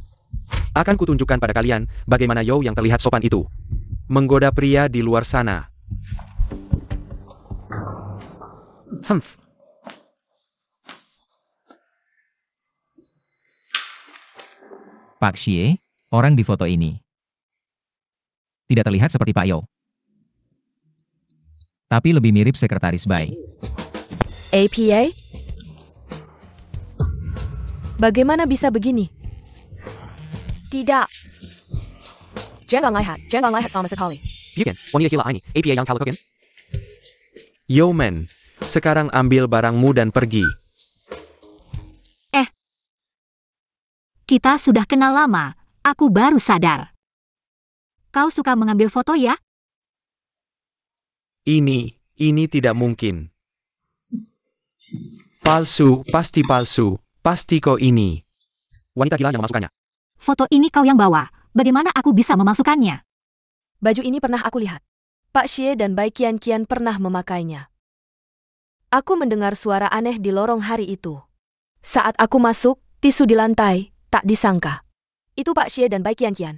Akan kutunjukkan pada kalian bagaimana Yo yang terlihat sopan itu menggoda pria di luar sana. Pak Xie, orang di foto ini, tidak terlihat seperti Pak Yo. Tapi lebih mirip sekretaris Bai. APA? Bagaimana bisa begini? Tidak. Jangan lihat sama sekali. Bukan, wanita gila ini, APA yang kalau koken. Yeoman, sekarang ambil barangmu dan pergi. Kita sudah kenal lama, aku baru sadar. Kau suka mengambil foto ya? Ini tidak mungkin. Palsu, pasti kau ini. Wanita gila yang memasukkannya. Foto ini kau yang bawa, bagaimana aku bisa memasukkannya? Baju ini pernah aku lihat. Pak Xie dan Bai Qian pernah memakainya. Aku mendengar suara aneh di lorong hari itu. Saat aku masuk, tisu di lantai, tak disangka. Itu Pak Xie dan Bai Qian.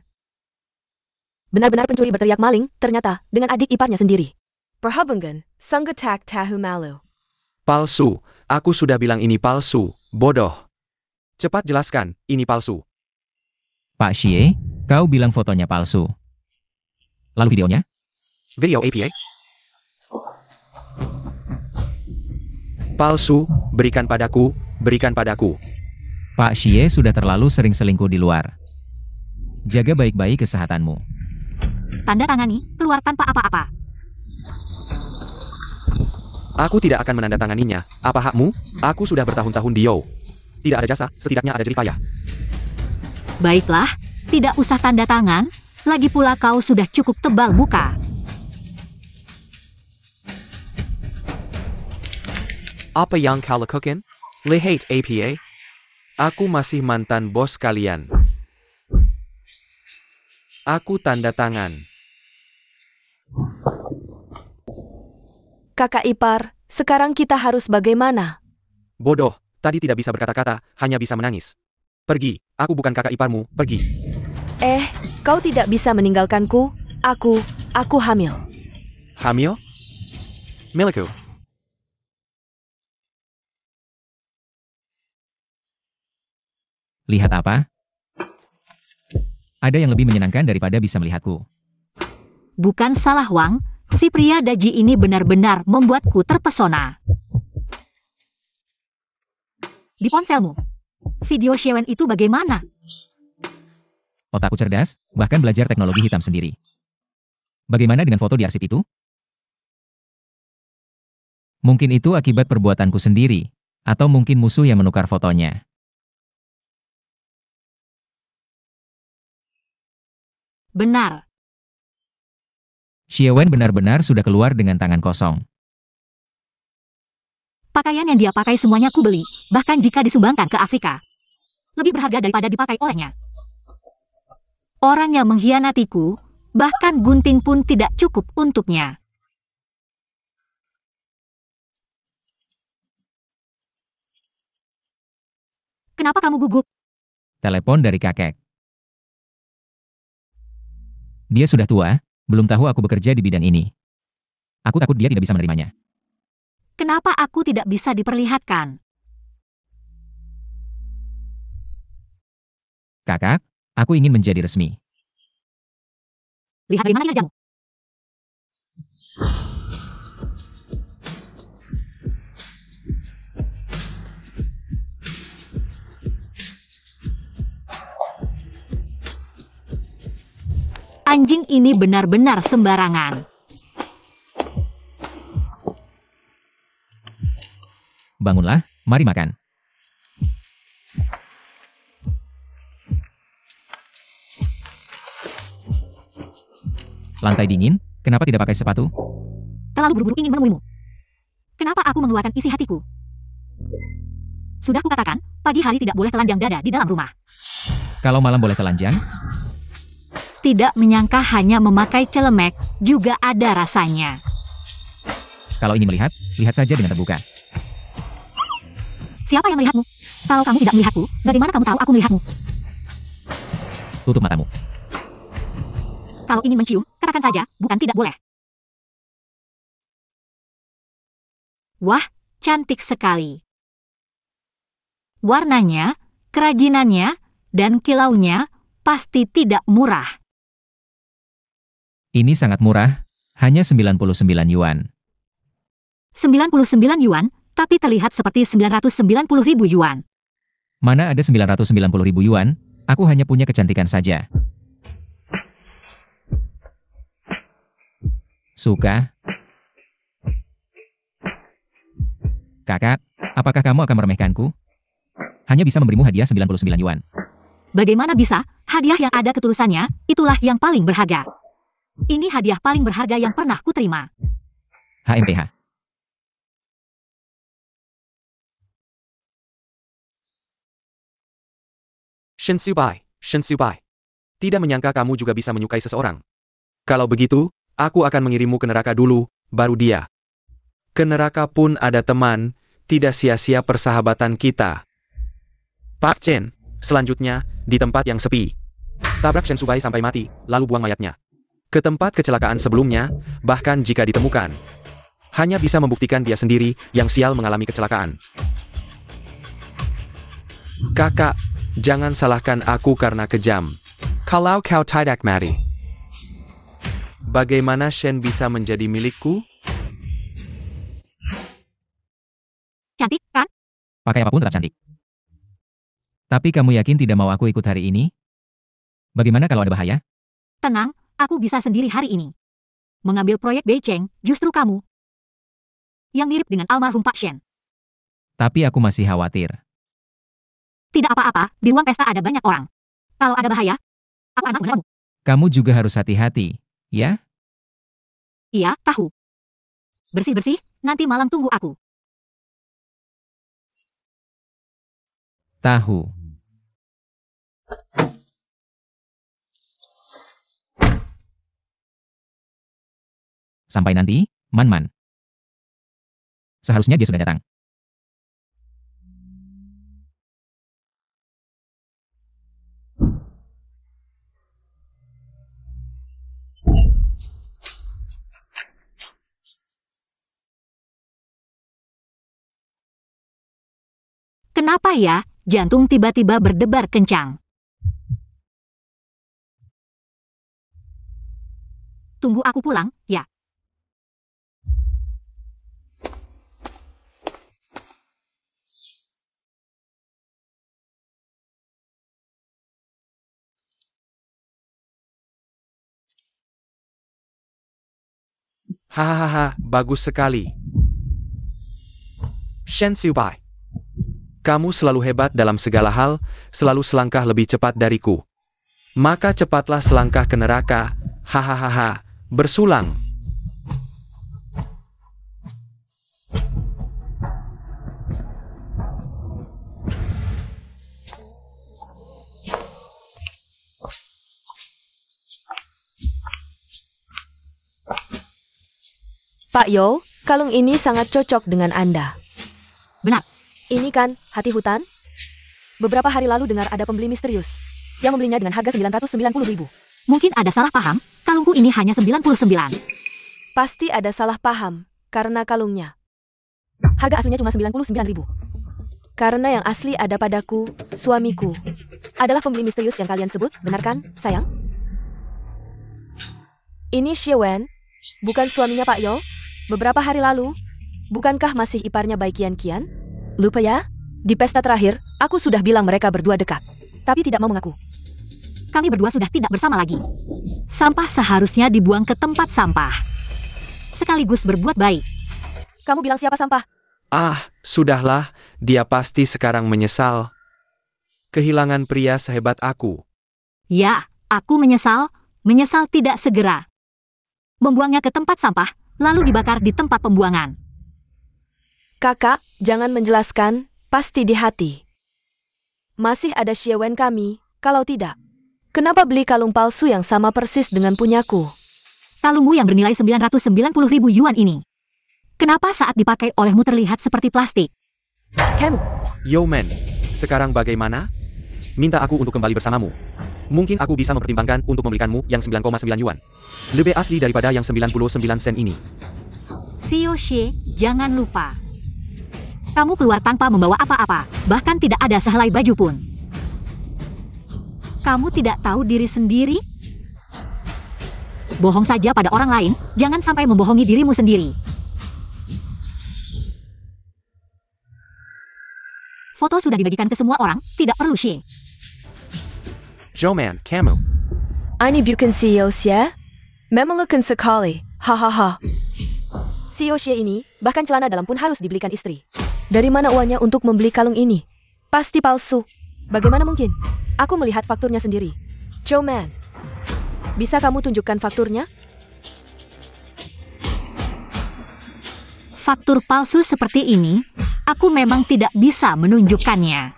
Benar-benar pencuri berteriak maling, ternyata, dengan adik iparnya sendiri. Perhabengan, sanggetak tahu malu. Palsu, aku sudah bilang ini palsu, bodoh. Cepat jelaskan, ini palsu. Pak Xie, kau bilang fotonya palsu. Lalu videonya? Video APA? Palsu, berikan padaku, berikan padaku. Pak Xie sudah terlalu sering selingkuh di luar. Jaga baik-baik kesehatanmu. Tanda tangani, keluar tanpa apa-apa. Aku tidak akan menandatanganinya. Apa hakmu? Aku sudah bertahun-tahun di Yo. Tidak ada jasa, setidaknya ada jerih payah. Baiklah, tidak usah tanda tangan, lagi pula kau sudah cukup tebal muka. Apa yang kau lakukan? Lihat APA. Aku masih mantan bos kalian. Aku tanda tangan. Kakak ipar, sekarang kita harus bagaimana? Bodoh, tadi tidak bisa berkata-kata, hanya bisa menangis. Pergi, aku bukan kakak iparmu, pergi. Kau tidak bisa meninggalkanku. Aku hamil. Hamil? Milikku. Lihat apa? Ada yang lebih menyenangkan daripada bisa melihatku. Bukan salah Wang, si pria Daji ini benar-benar membuatku terpesona. Di ponselmu, video Xewen itu bagaimana? Otakku cerdas, bahkan belajar teknologi hitam sendiri. Bagaimana dengan foto di arsip itu? Mungkin itu akibat perbuatanku sendiri, atau mungkin musuh yang menukar fotonya. Benar. Xiewen benar-benar sudah keluar dengan tangan kosong. Pakaian yang dia pakai semuanya ku beli, bahkan jika disumbangkan ke Afrika. Lebih berharga daripada dipakai olehnya. Orang yang mengkhianatiku, bahkan gunting pun tidak cukup untuknya. Kenapa kamu gugup? Telepon dari kakek. Dia sudah tua, belum tahu aku bekerja di bidang ini. Aku takut dia tidak bisa menerimanya. Kenapa aku tidak bisa diperlihatkan? Kakak, aku ingin menjadi resmi. Lihat bagaimana kinerjamu. Anjing ini benar-benar sembarangan. Bangunlah, mari makan. Lantai dingin, kenapa tidak pakai sepatu? Terlalu buru-buru ingin menemuimu. Kenapa aku mengeluarkan isi hatiku? Sudah kukatakan, pagi hari tidak boleh telanjang dada di dalam rumah. Kalau malam boleh telanjang? Tidak menyangka hanya memakai celemek, juga ada rasanya. Kalau ingin melihat, lihat saja dengan terbuka. Siapa yang melihatmu? Kalau kamu tidak melihatku, bagaimana kamu tahu aku melihatmu? Tutup matamu. Kalau ingin mencium, katakan saja, bukan tidak boleh. Wah, cantik sekali. Warnanya, kerajinannya, dan kilaunya pasti tidak murah. Ini sangat murah, hanya 99 yuan. 99 yuan, tapi terlihat seperti 990.000 yuan. Mana ada 990.000 yuan, aku hanya punya kecantikan saja. Suka? Kakak, apakah kamu akan meremehkanku? Hanya bisa memberimu hadiah 99 yuan. Bagaimana bisa? Hadiah yang ada ketulusannya, itulah yang paling berharga. Ini hadiah paling berharga yang pernah kuterima. HMPH. Shen Subai. Tidak menyangka kamu juga bisa menyukai seseorang. Kalau begitu, aku akan mengirimmu ke neraka dulu, baru dia. Ke neraka pun ada teman, tidak sia-sia persahabatan kita. Pak Chen, selanjutnya, di tempat yang sepi. Tabrak Shen Subai sampai mati, lalu buang mayatnya ke tempat kecelakaan sebelumnya, bahkan jika ditemukan, hanya bisa membuktikan dia sendiri yang sial mengalami kecelakaan. Kakak, jangan salahkan aku karena kejam. Kalau kau tidak mati, bagaimana Shen bisa menjadi milikku? Cantik, kan? Pakai apapun tetap cantik. Tapi kamu yakin tidak mau aku ikut hari ini? Bagaimana kalau ada bahaya? Tenang, aku bisa sendiri hari ini. Mengambil proyek Beicheng, justru kamu. Yang mirip dengan almarhum Pak Shen. Tapi aku masih khawatir. Tidak apa-apa, di ruang pesta ada banyak orang. Kalau ada bahaya, aku akan masuk. Kamu juga harus hati-hati, ya? Iya, tahu. Bersih-bersih, nanti malam tunggu aku. Tahu. Sampai nanti, Man. Seharusnya dia sudah datang. Kenapa ya, jantung tiba-tiba berdebar kencang? Tunggu aku pulang, ya. Hahaha, bagus sekali. Shen Xiubai. Kamu selalu hebat dalam segala hal, selalu selangkah lebih cepat dariku. Maka cepatlah selangkah ke neraka, hahaha, bersulang. Pak Yo, kalung ini sangat cocok dengan Anda. Benar. Ini kan, hati hutan? Beberapa hari lalu dengar ada pembeli misterius yang membelinya dengan harga 990.000. Mungkin ada salah paham, kalungku ini hanya 99. Pasti ada salah paham, karena kalungnya. Harga aslinya cuma 99.000. Karena yang asli ada padaku, suamiku. Adalah pembeli misterius yang kalian sebut, benar kan, sayang? Ini Xie Wen, bukan suaminya Pak Yo. Beberapa hari lalu, bukankah masih iparnya Bai Qian? Lupa ya? Di pesta terakhir, aku sudah bilang mereka berdua dekat, tapi tidak mau mengaku. Kami berdua sudah tidak bersama lagi. Sampah seharusnya dibuang ke tempat sampah. Sekaligus berbuat baik. Kamu bilang siapa sampah? Ah, sudahlah, dia pasti sekarang menyesal. Kehilangan pria sehebat aku. Ya, aku menyesal tidak segera. Membuangnya ke tempat sampah, lalu dibakar di tempat pembuangan. Kakak, jangan menjelaskan, pasti di hati. Masih ada Xie Wen kami, kalau tidak. Kenapa beli kalung palsu yang sama persis dengan punyaku? Kalungmu yang bernilai 990.000 yuan ini. Kenapa saat dipakai olehmu terlihat seperti plastik? Kamu, Yo Man, sekarang bagaimana? Minta aku untuk kembali bersamamu. Mungkin aku bisa mempertimbangkan untuk membelikanmu yang 9,9 yuan. Lebih asli daripada yang 99 sen ini. Xiao Xie, jangan lupa. Kamu keluar tanpa membawa apa-apa, bahkan tidak ada sehelai baju pun. Kamu tidak tahu diri sendiri? Bohong saja pada orang lain, jangan sampai membohongi dirimu sendiri. Foto sudah dibagikan ke semua orang, tidak perlu Xie. Joe Man, kamu. ini bukan Xiao Xie? Memelukan sekali, hahaha. Xiao Xie ini, bahkan celana dalam pun harus dibelikan istri. Dari mana uangnya untuk membeli kalung ini? Pasti palsu. Bagaimana mungkin? Aku melihat fakturnya sendiri. Joe Man, bisa kamu tunjukkan fakturnya? Faktur palsu seperti ini, aku memang tidak bisa menunjukkannya.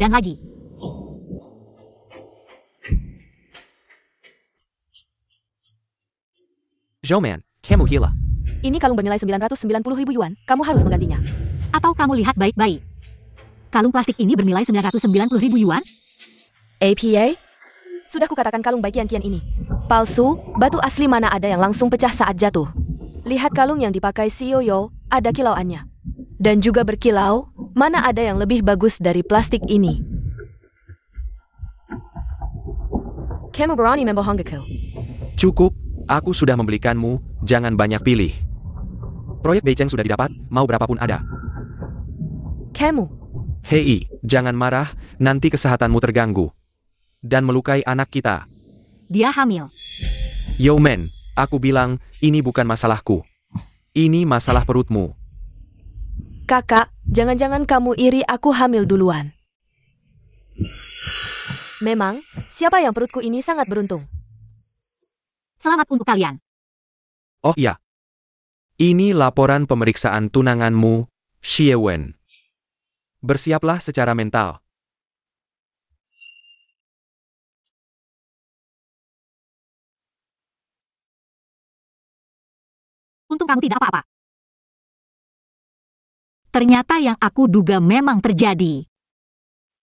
Dan lagi. Joe Man, kamu gila. Ini kalung bernilai 990.000 yuan, kamu harus menggantinya. Atau kamu lihat baik-baik. Kalung plastik ini bernilai 990.000 yuan? APA? Sudah kukatakan kalung Bai Qian ini. Palsu, batu asli mana ada yang langsung pecah saat jatuh. Lihat kalung yang dipakai Xiao Yo, ada kilauannya. Dan juga berkilau, mana ada yang lebih bagus dari plastik ini. Kamu berani membohongku. Cukup, aku sudah membelikanmu, jangan banyak pilih. Proyek Beijing sudah didapat, mau berapapun ada. Kamu, Hei, jangan marah, nanti kesehatanmu terganggu. Dan melukai anak kita. Dia hamil. Yo Man, aku bilang, ini bukan masalahku. Ini masalah perutmu. kakak, jangan-jangan kamu iri aku hamil duluan. Memang, siapa yang perutku ini sangat beruntung. Selamat untuk kalian. Oh iya. Ini laporan pemeriksaan tunanganmu, Xie Wen. Bersiaplah secara mental. Untung kamu tidak apa-apa. Ternyata yang aku duga memang terjadi.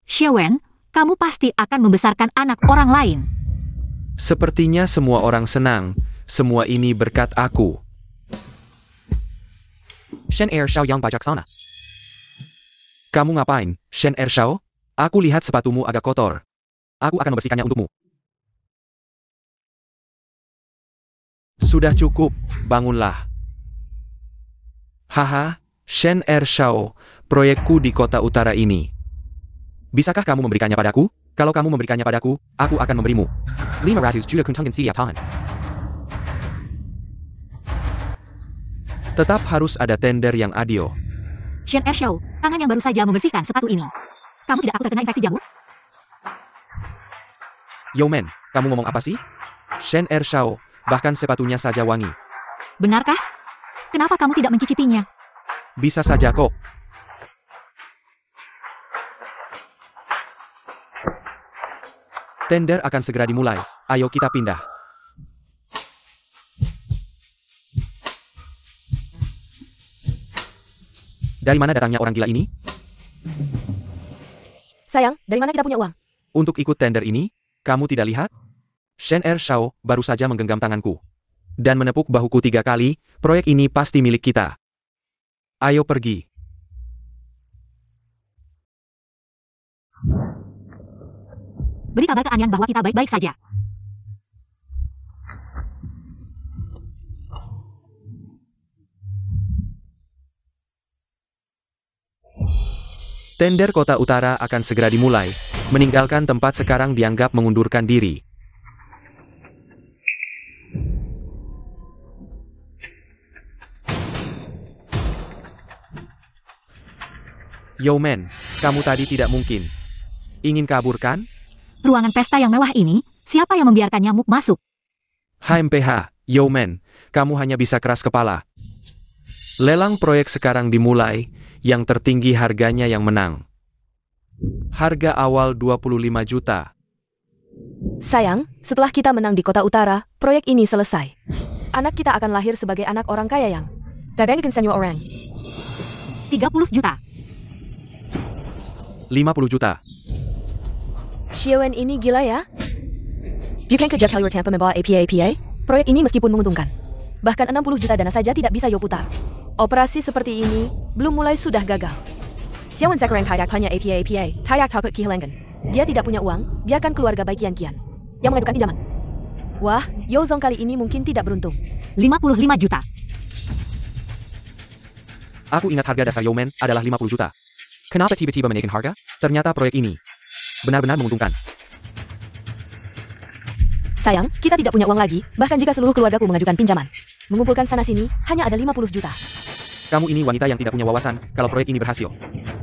Xie Wen, kamu pasti akan membesarkan anak orang lain. Sepertinya semua orang senang, semua ini berkat aku. Shen Ershao yang bijaksana. Kamu ngapain, Shen Ershao? Aku lihat sepatumu agak kotor. Aku akan membersihkannya untukmu. Sudah cukup, bangunlah. Haha, Shen Ershao, proyekku di kota utara ini. Bisakah kamu memberikannya padaku? Kalau kamu memberikannya padaku, aku akan memberimu 500 juta kuntungan siap tahan. Tetap harus ada tender yang adil. Shen Ershao, tangan yang baru saja membersihkan sepatu ini. Kamu tidak takut terkena infeksi jamur? Yeoman, kamu ngomong apa sih? Shen Ershao, bahkan sepatunya saja wangi. Benarkah? Kenapa kamu tidak mencicipinya? Bisa saja kok. Tender akan segera dimulai. Ayo kita pindah. Dari mana datangnya orang gila ini? Sayang, dari mana kita punya uang? Untuk ikut tender ini, kamu tidak lihat? Shen Ershao baru saja menggenggam tanganku. Dan menepuk bahuku 3 kali, proyek ini pasti milik kita. Ayo pergi. Beri kabar ke Anyan bahwa kita baik-baik saja. Tender Kota Utara akan segera dimulai. Meninggalkan tempat sekarang dianggap mengundurkan diri. Yeoman, kamu tadi tidak mungkin. Ingin kabur kan? Ruangan pesta yang mewah ini, siapa yang membiarkan nyamuk masuk? HMPH, Yeoman, kamu hanya bisa keras kepala. Lelang proyek sekarang dimulai, yang tertinggi harganya yang menang. Harga awal 25 juta. Sayang, setelah kita menang di Kota Utara, proyek ini selesai. Anak kita akan lahir sebagai anak orang kaya yang... Tabang senyo orang. 30 juta. 50 juta. Xiaowen ini gila ya? Bukan kerja Kalur tanpa membawa APA. Proyek ini meskipun menguntungkan. Bahkan 60 juta dana saja tidak bisa yo putar. Operasi seperti ini, belum mulai sudah gagal. Xiaowen sekarang tidak hanya APA, tidak takut kehilangan. Dia tidak punya uang, biarkan keluarga baik Kian yang mengadukan pinjaman. Wah, Yozong kali ini mungkin tidak beruntung. 55 juta. Aku ingat harga dasar Yeoman adalah 50 juta. Kenapa tiba-tiba menaikkan harga? Ternyata proyek ini benar-benar menguntungkan. Sayang, kita tidak punya uang lagi, bahkan jika seluruh keluargaku mengajukan pinjaman. Mengumpulkan sana-sini, hanya ada 50 juta. Kamu ini wanita yang tidak punya wawasan kalau proyek ini berhasil.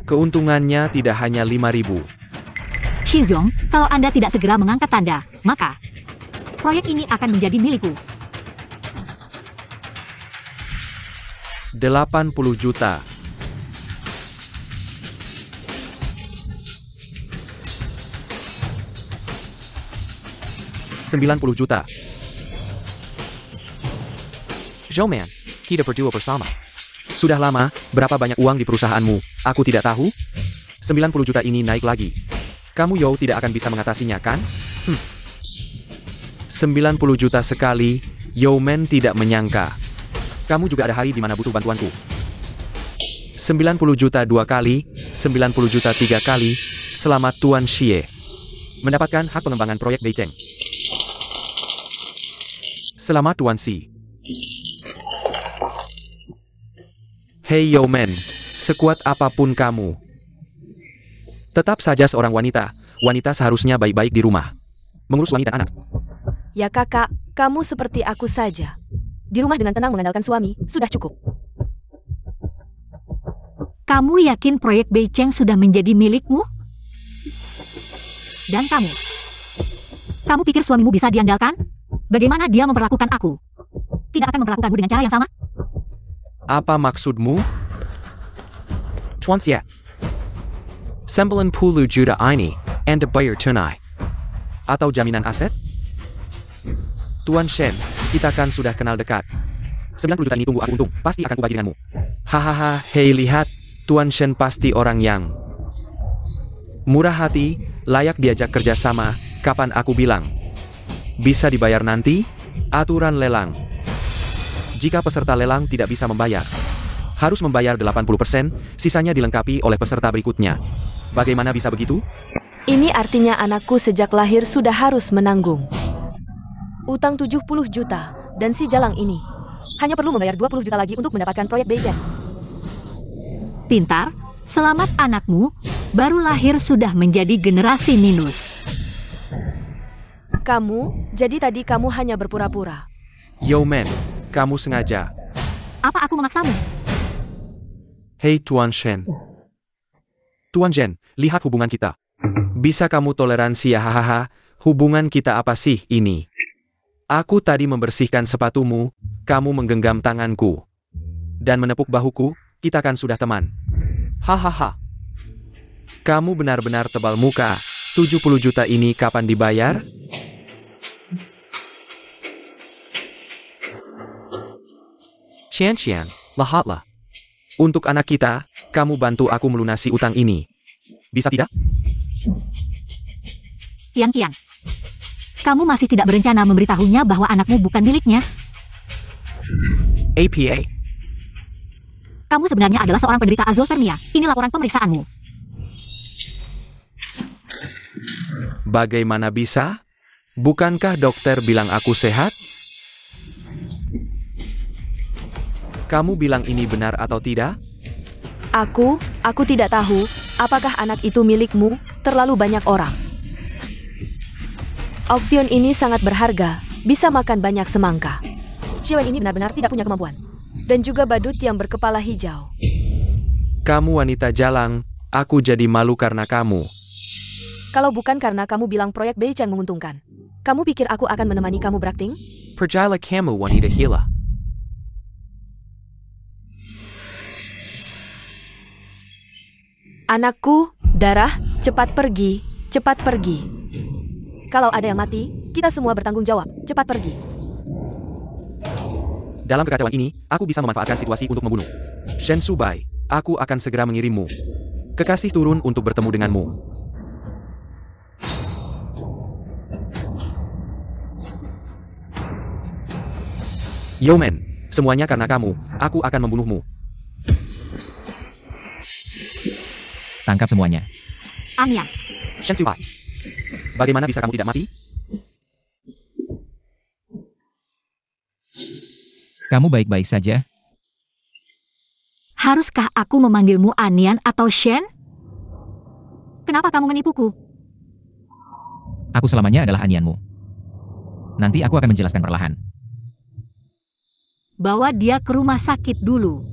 Keuntungannya tidak hanya 5.000. Shizong, kalau Anda tidak segera mengangkat tanda, maka proyek ini akan menjadi milikku. 80 juta. $90 juta. Yeoman, kita berdua bersama. Sudah lama, berapa banyak uang di perusahaanmu? Aku tidak tahu. 90 juta ini naik lagi. Kamu Yo tidak akan bisa mengatasinya, kan? 90 juta sekali, Yeoman tidak menyangka. Kamu juga ada hari di mana butuh bantuanku. 90 juta 2 kali, 90 juta 3 kali. Selamat Tuan Xie. Mendapatkan hak pengembangan proyek Beijing. Selamat Tuan Si. Hei Yeoman, sekuat apapun kamu, tetap saja seorang wanita. Wanita seharusnya baik-baik di rumah. Mengurus suami dan anak. Ya kakak, kamu seperti aku saja. Di rumah dengan tenang mengandalkan suami, sudah cukup. Kamu yakin proyek Beijing sudah menjadi milikmu? Dan kamu? Kamu pikir suamimu bisa diandalkan? Bagaimana dia memperlakukan aku? Tidak akan memperlakukanmu dengan cara yang sama? Apa maksudmu? Tuan Xie. 90 juta ini, Anda bayar tunai. Atau jaminan aset? Tuan Shen, kita kan sudah kenal dekat. 90 juta ini tunggu aku untung, pasti akan kubagi denganmu. Hahaha, hei lihat, Tuan Shen pasti orang yang murah hati, layak diajak kerjasama. Kapan aku bilang? Bisa dibayar nanti? Aturan lelang. Jika peserta lelang tidak bisa membayar, Harus membayar 80%, sisanya dilengkapi oleh peserta berikutnya. Bagaimana bisa begitu? Ini artinya anakku sejak lahir sudah harus menanggung utang 70 juta, dan si Jalang ini hanya perlu membayar 20 juta lagi untuk mendapatkan proyek Beijing. Pintar, selamat anakmu, baru lahir sudah menjadi generasi minus. Jadi tadi kamu hanya berpura-pura. Yeoman, kamu sengaja. Apa aku memaksamu? Hei Tuan Shen. Tuan Shen, lihat hubungan kita. Bisa kamu toleransi ya hahaha, hubungan kita apa sih ini? Aku tadi membersihkan sepatumu, kamu menggenggam tanganku. Dan menepuk bahuku, kita kan sudah teman. Hahaha. Kamu benar-benar tebal muka, 70 juta ini kapan dibayar? Xian, lihatlah. Untuk anak kita, kamu bantu aku melunasi utang ini. Bisa tidak? Kian. Kamu masih tidak berencana memberitahunya bahwa anakmu bukan miliknya? APA. Kamu sebenarnya adalah seorang penderita azospermia. Ini laporan pemeriksaanmu. Bagaimana bisa? Bukankah dokter bilang aku sehat? Kamu bilang ini benar atau tidak? Aku tidak tahu, apakah anak itu milikmu, terlalu banyak orang. Auksion ini sangat berharga, bisa makan banyak semangka. Cewek ini benar-benar tidak punya kemampuan. Dan juga badut yang berkepala hijau. Kamu wanita jalang, aku jadi malu karena kamu. Kalau bukan karena kamu bilang proyek Beijing menguntungkan, kamu pikir aku akan menemani kamu berakting? Percayalah kamu wanita gila. Anakku, darah, cepat pergi, cepat pergi. Kalau ada yang mati, kita semua bertanggung jawab, cepat pergi. Dalam kekacauan ini, aku bisa memanfaatkan situasi untuk membunuh. Shen Subai, aku akan segera mengirimmu. Kekasih turun untuk bertemu denganmu. Yeoman, semuanya karena kamu, aku akan membunuhmu. Tangkap semuanya. Anya. Shen Subai, bagaimana bisa kamu tidak mati? Kamu baik-baik saja? Haruskah aku memanggilmu Anian atau Shen? Kenapa kamu menipuku? Aku selamanya adalah anianmu. Nanti aku akan menjelaskan perlahan. Bawa dia ke rumah sakit dulu.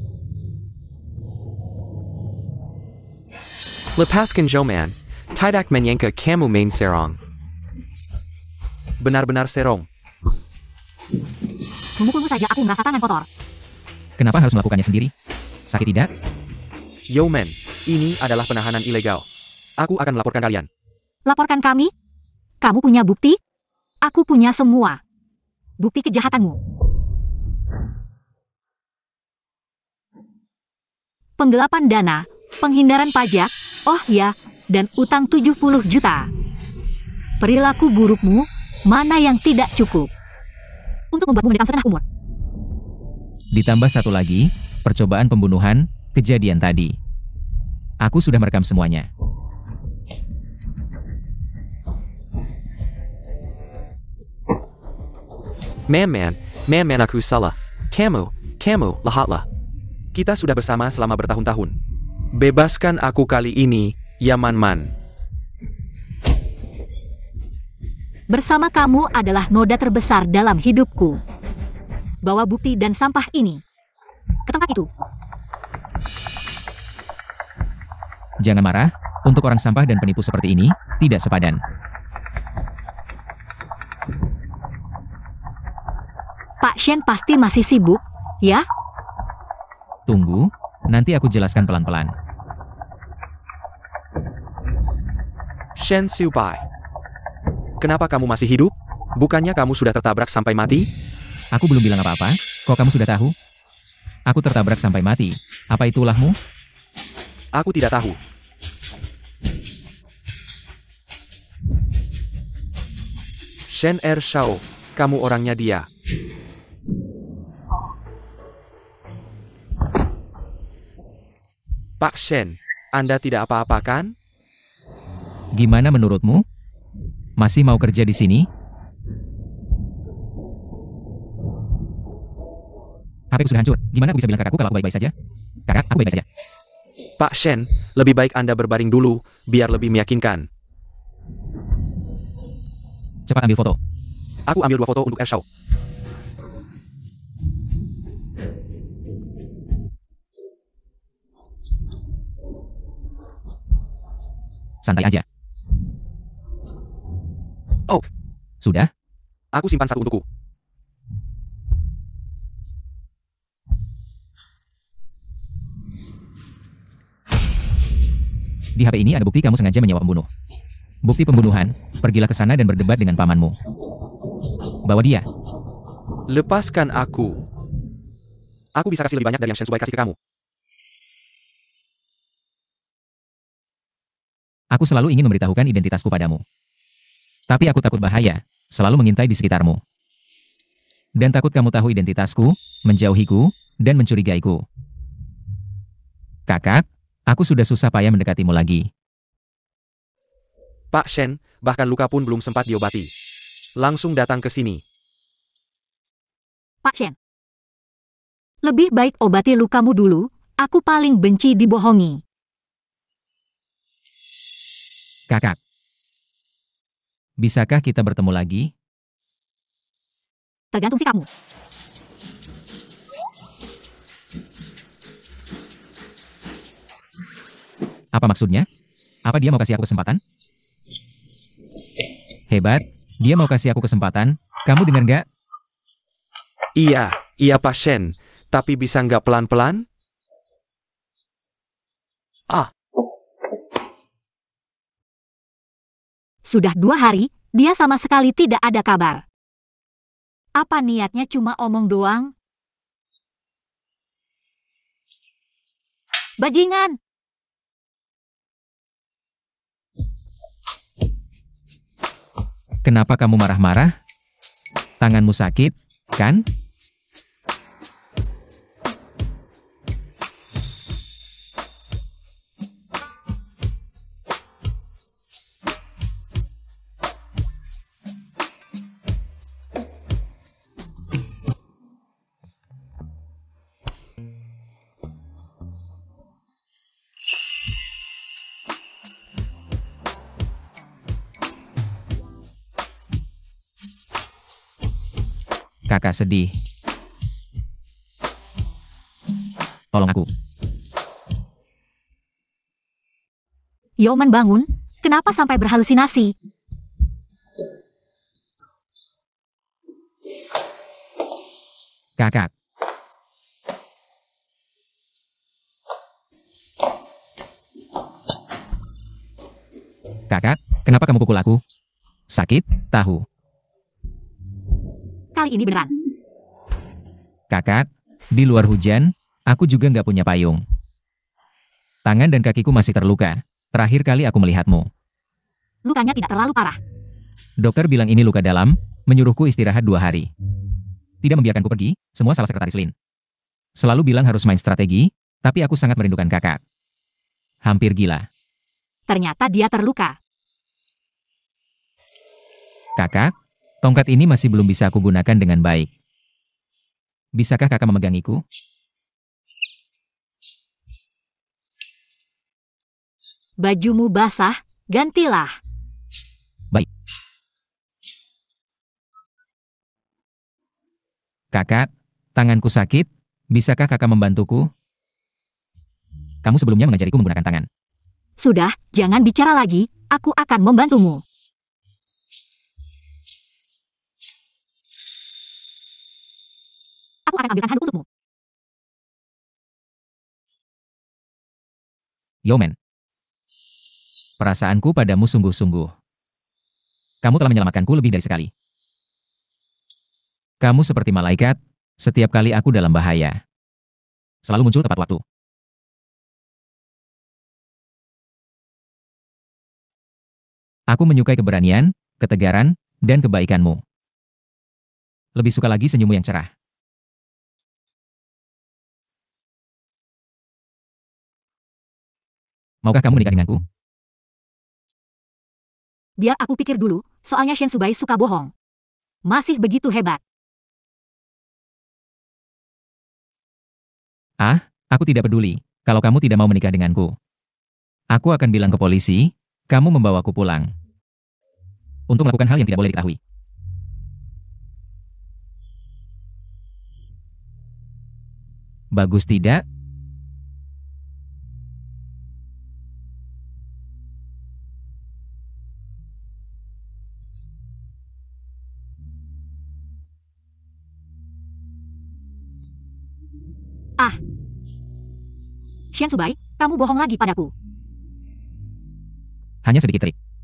Lepaskan Yeoman, tidak menyangka kamu main serong. Benar-benar serong. Memukulmu saja aku merasa tangan kotor. Kenapa harus melakukannya sendiri? Sakit tidak? Yeoman, ini adalah penahanan ilegal. Aku akan melaporkan kalian. Laporkan kami? Kamu punya bukti? Aku punya semua. Bukti kejahatanmu. Penggelapan dana, penghindaran pajak, oh ya, dan utang 70 juta. Perilaku burukmu, mana yang tidak cukup? Untuk membuatmu mendekam setengah umur. Ditambah satu lagi, percobaan pembunuhan, kejadian tadi. Aku sudah merekam semuanya. Man, aku salah. Kamu, lihatlah. Kita sudah bersama selama bertahun-tahun. Bebaskan aku kali ini, Yaman. Bersama kamu adalah noda terbesar dalam hidupku. Bawa bukti dan sampah ini ke tempat itu. Jangan marah, untuk orang sampah dan penipu seperti ini, tidak sepadan. Pak Shen pasti masih sibuk, ya? Tunggu, nanti aku jelaskan pelan-pelan. Shen Subai, kenapa kamu masih hidup? Bukannya kamu sudah tertabrak sampai mati? Aku belum bilang apa-apa, kok kamu sudah tahu? Aku tertabrak sampai mati, apa itu ulahmu? Aku tidak tahu. Shen Shao, kamu orangnya dia. Pak Shen, Anda tidak apa-apa kan? Gimana menurutmu? Masih mau kerja di sini? HP sudah hancur. Gimana aku bisa bilang kakakku kalau aku baik-baik saja? Kakak, aku baik-baik saja. Pak Shen, lebih baik Anda berbaring dulu, biar lebih meyakinkan. Cepat ambil foto. Aku ambil 2 foto untuk Ershao. Santai aja. Oh, Sudah? aku simpan satu untukku. Di HP ini ada bukti kamu sengaja menyewa pembunuh. Bukti pembunuhan, pergilah ke sana dan berdebat dengan pamanmu. Bawa dia. Lepaskan aku. Aku bisa kasih lebih banyak dari yang Shen Subai kasih ke kamu. Aku selalu ingin memberitahukan identitasku padamu. Tapi aku takut bahaya, selalu mengintai di sekitarmu. Dan takut kamu tahu identitasku, menjauhiku, dan mencurigaiku. Kakak, aku sudah susah payah mendekatimu lagi. Pak Shen, bahkan luka pun belum sempat diobati. Langsung datang ke sini. Pak Shen. Lebih baik obati lukamu dulu, aku paling benci dibohongi. Kakak. Bisakah kita bertemu lagi? Tergantung sikapmu. Apa maksudnya? Apa dia mau kasih aku kesempatan? Hebat, dia mau kasih aku kesempatan. Kamu dengar nggak? Iya Pak Shen. Tapi bisa nggak pelan-pelan? Ah, Sudah 2 hari, dia sama sekali tidak ada kabar. Apa niatnya cuma omong doang? Bajingan! Kenapa kamu marah-marah? Tanganmu sakit, kan? Kakak sedih. Tolong aku. Yeoman bangun, kenapa sampai berhalusinasi? Kakak. Kakak, kenapa kamu pukul aku? Sakit, tahu. Kali ini beneran. Kakak, di luar hujan, aku juga nggak punya payung. Tangan dan kakiku masih terluka. Terakhir kali aku melihatmu. Lukanya tidak terlalu parah. Dokter bilang ini luka dalam, menyuruhku istirahat 2 hari. Tidak membiarkanku pergi, semua salah sekretaris Lin. Selalu bilang harus main strategi, tapi aku sangat merindukan kakak. Hampir gila. Ternyata dia terluka. Kakak, tongkat ini masih belum bisa aku gunakan dengan baik. Bisakah kakak memegangiku? Bajumu basah, gantilah. Baik. Kakak, tanganku sakit, bisakah kakak membantuku? Kamu sebelumnya mengajariku menggunakan tangan. Sudah, jangan bicara lagi, aku akan membantumu. Aku akan ambilkan handuk untukmu. Yeoman. Perasaanku padamu sungguh-sungguh. Kamu telah menyelamatkanku lebih dari sekali. Kamu seperti malaikat, setiap kali aku dalam bahaya. Selalu muncul tepat waktu. Aku menyukai keberanian, ketegaran, dan kebaikanmu. Lebih suka lagi senyummu yang cerah. Maukah kamu menikah denganku? Biar aku pikir dulu, soalnya Shen Subai suka bohong. Masih begitu hebat. Aku tidak peduli. Kalau kamu tidak mau menikah denganku, aku akan bilang ke polisi, kamu membawaku pulang. Untuk melakukan hal yang tidak boleh diketahui. Bagus tidak? Shen Subai, kamu bohong lagi padaku. Hanya sedikit trik.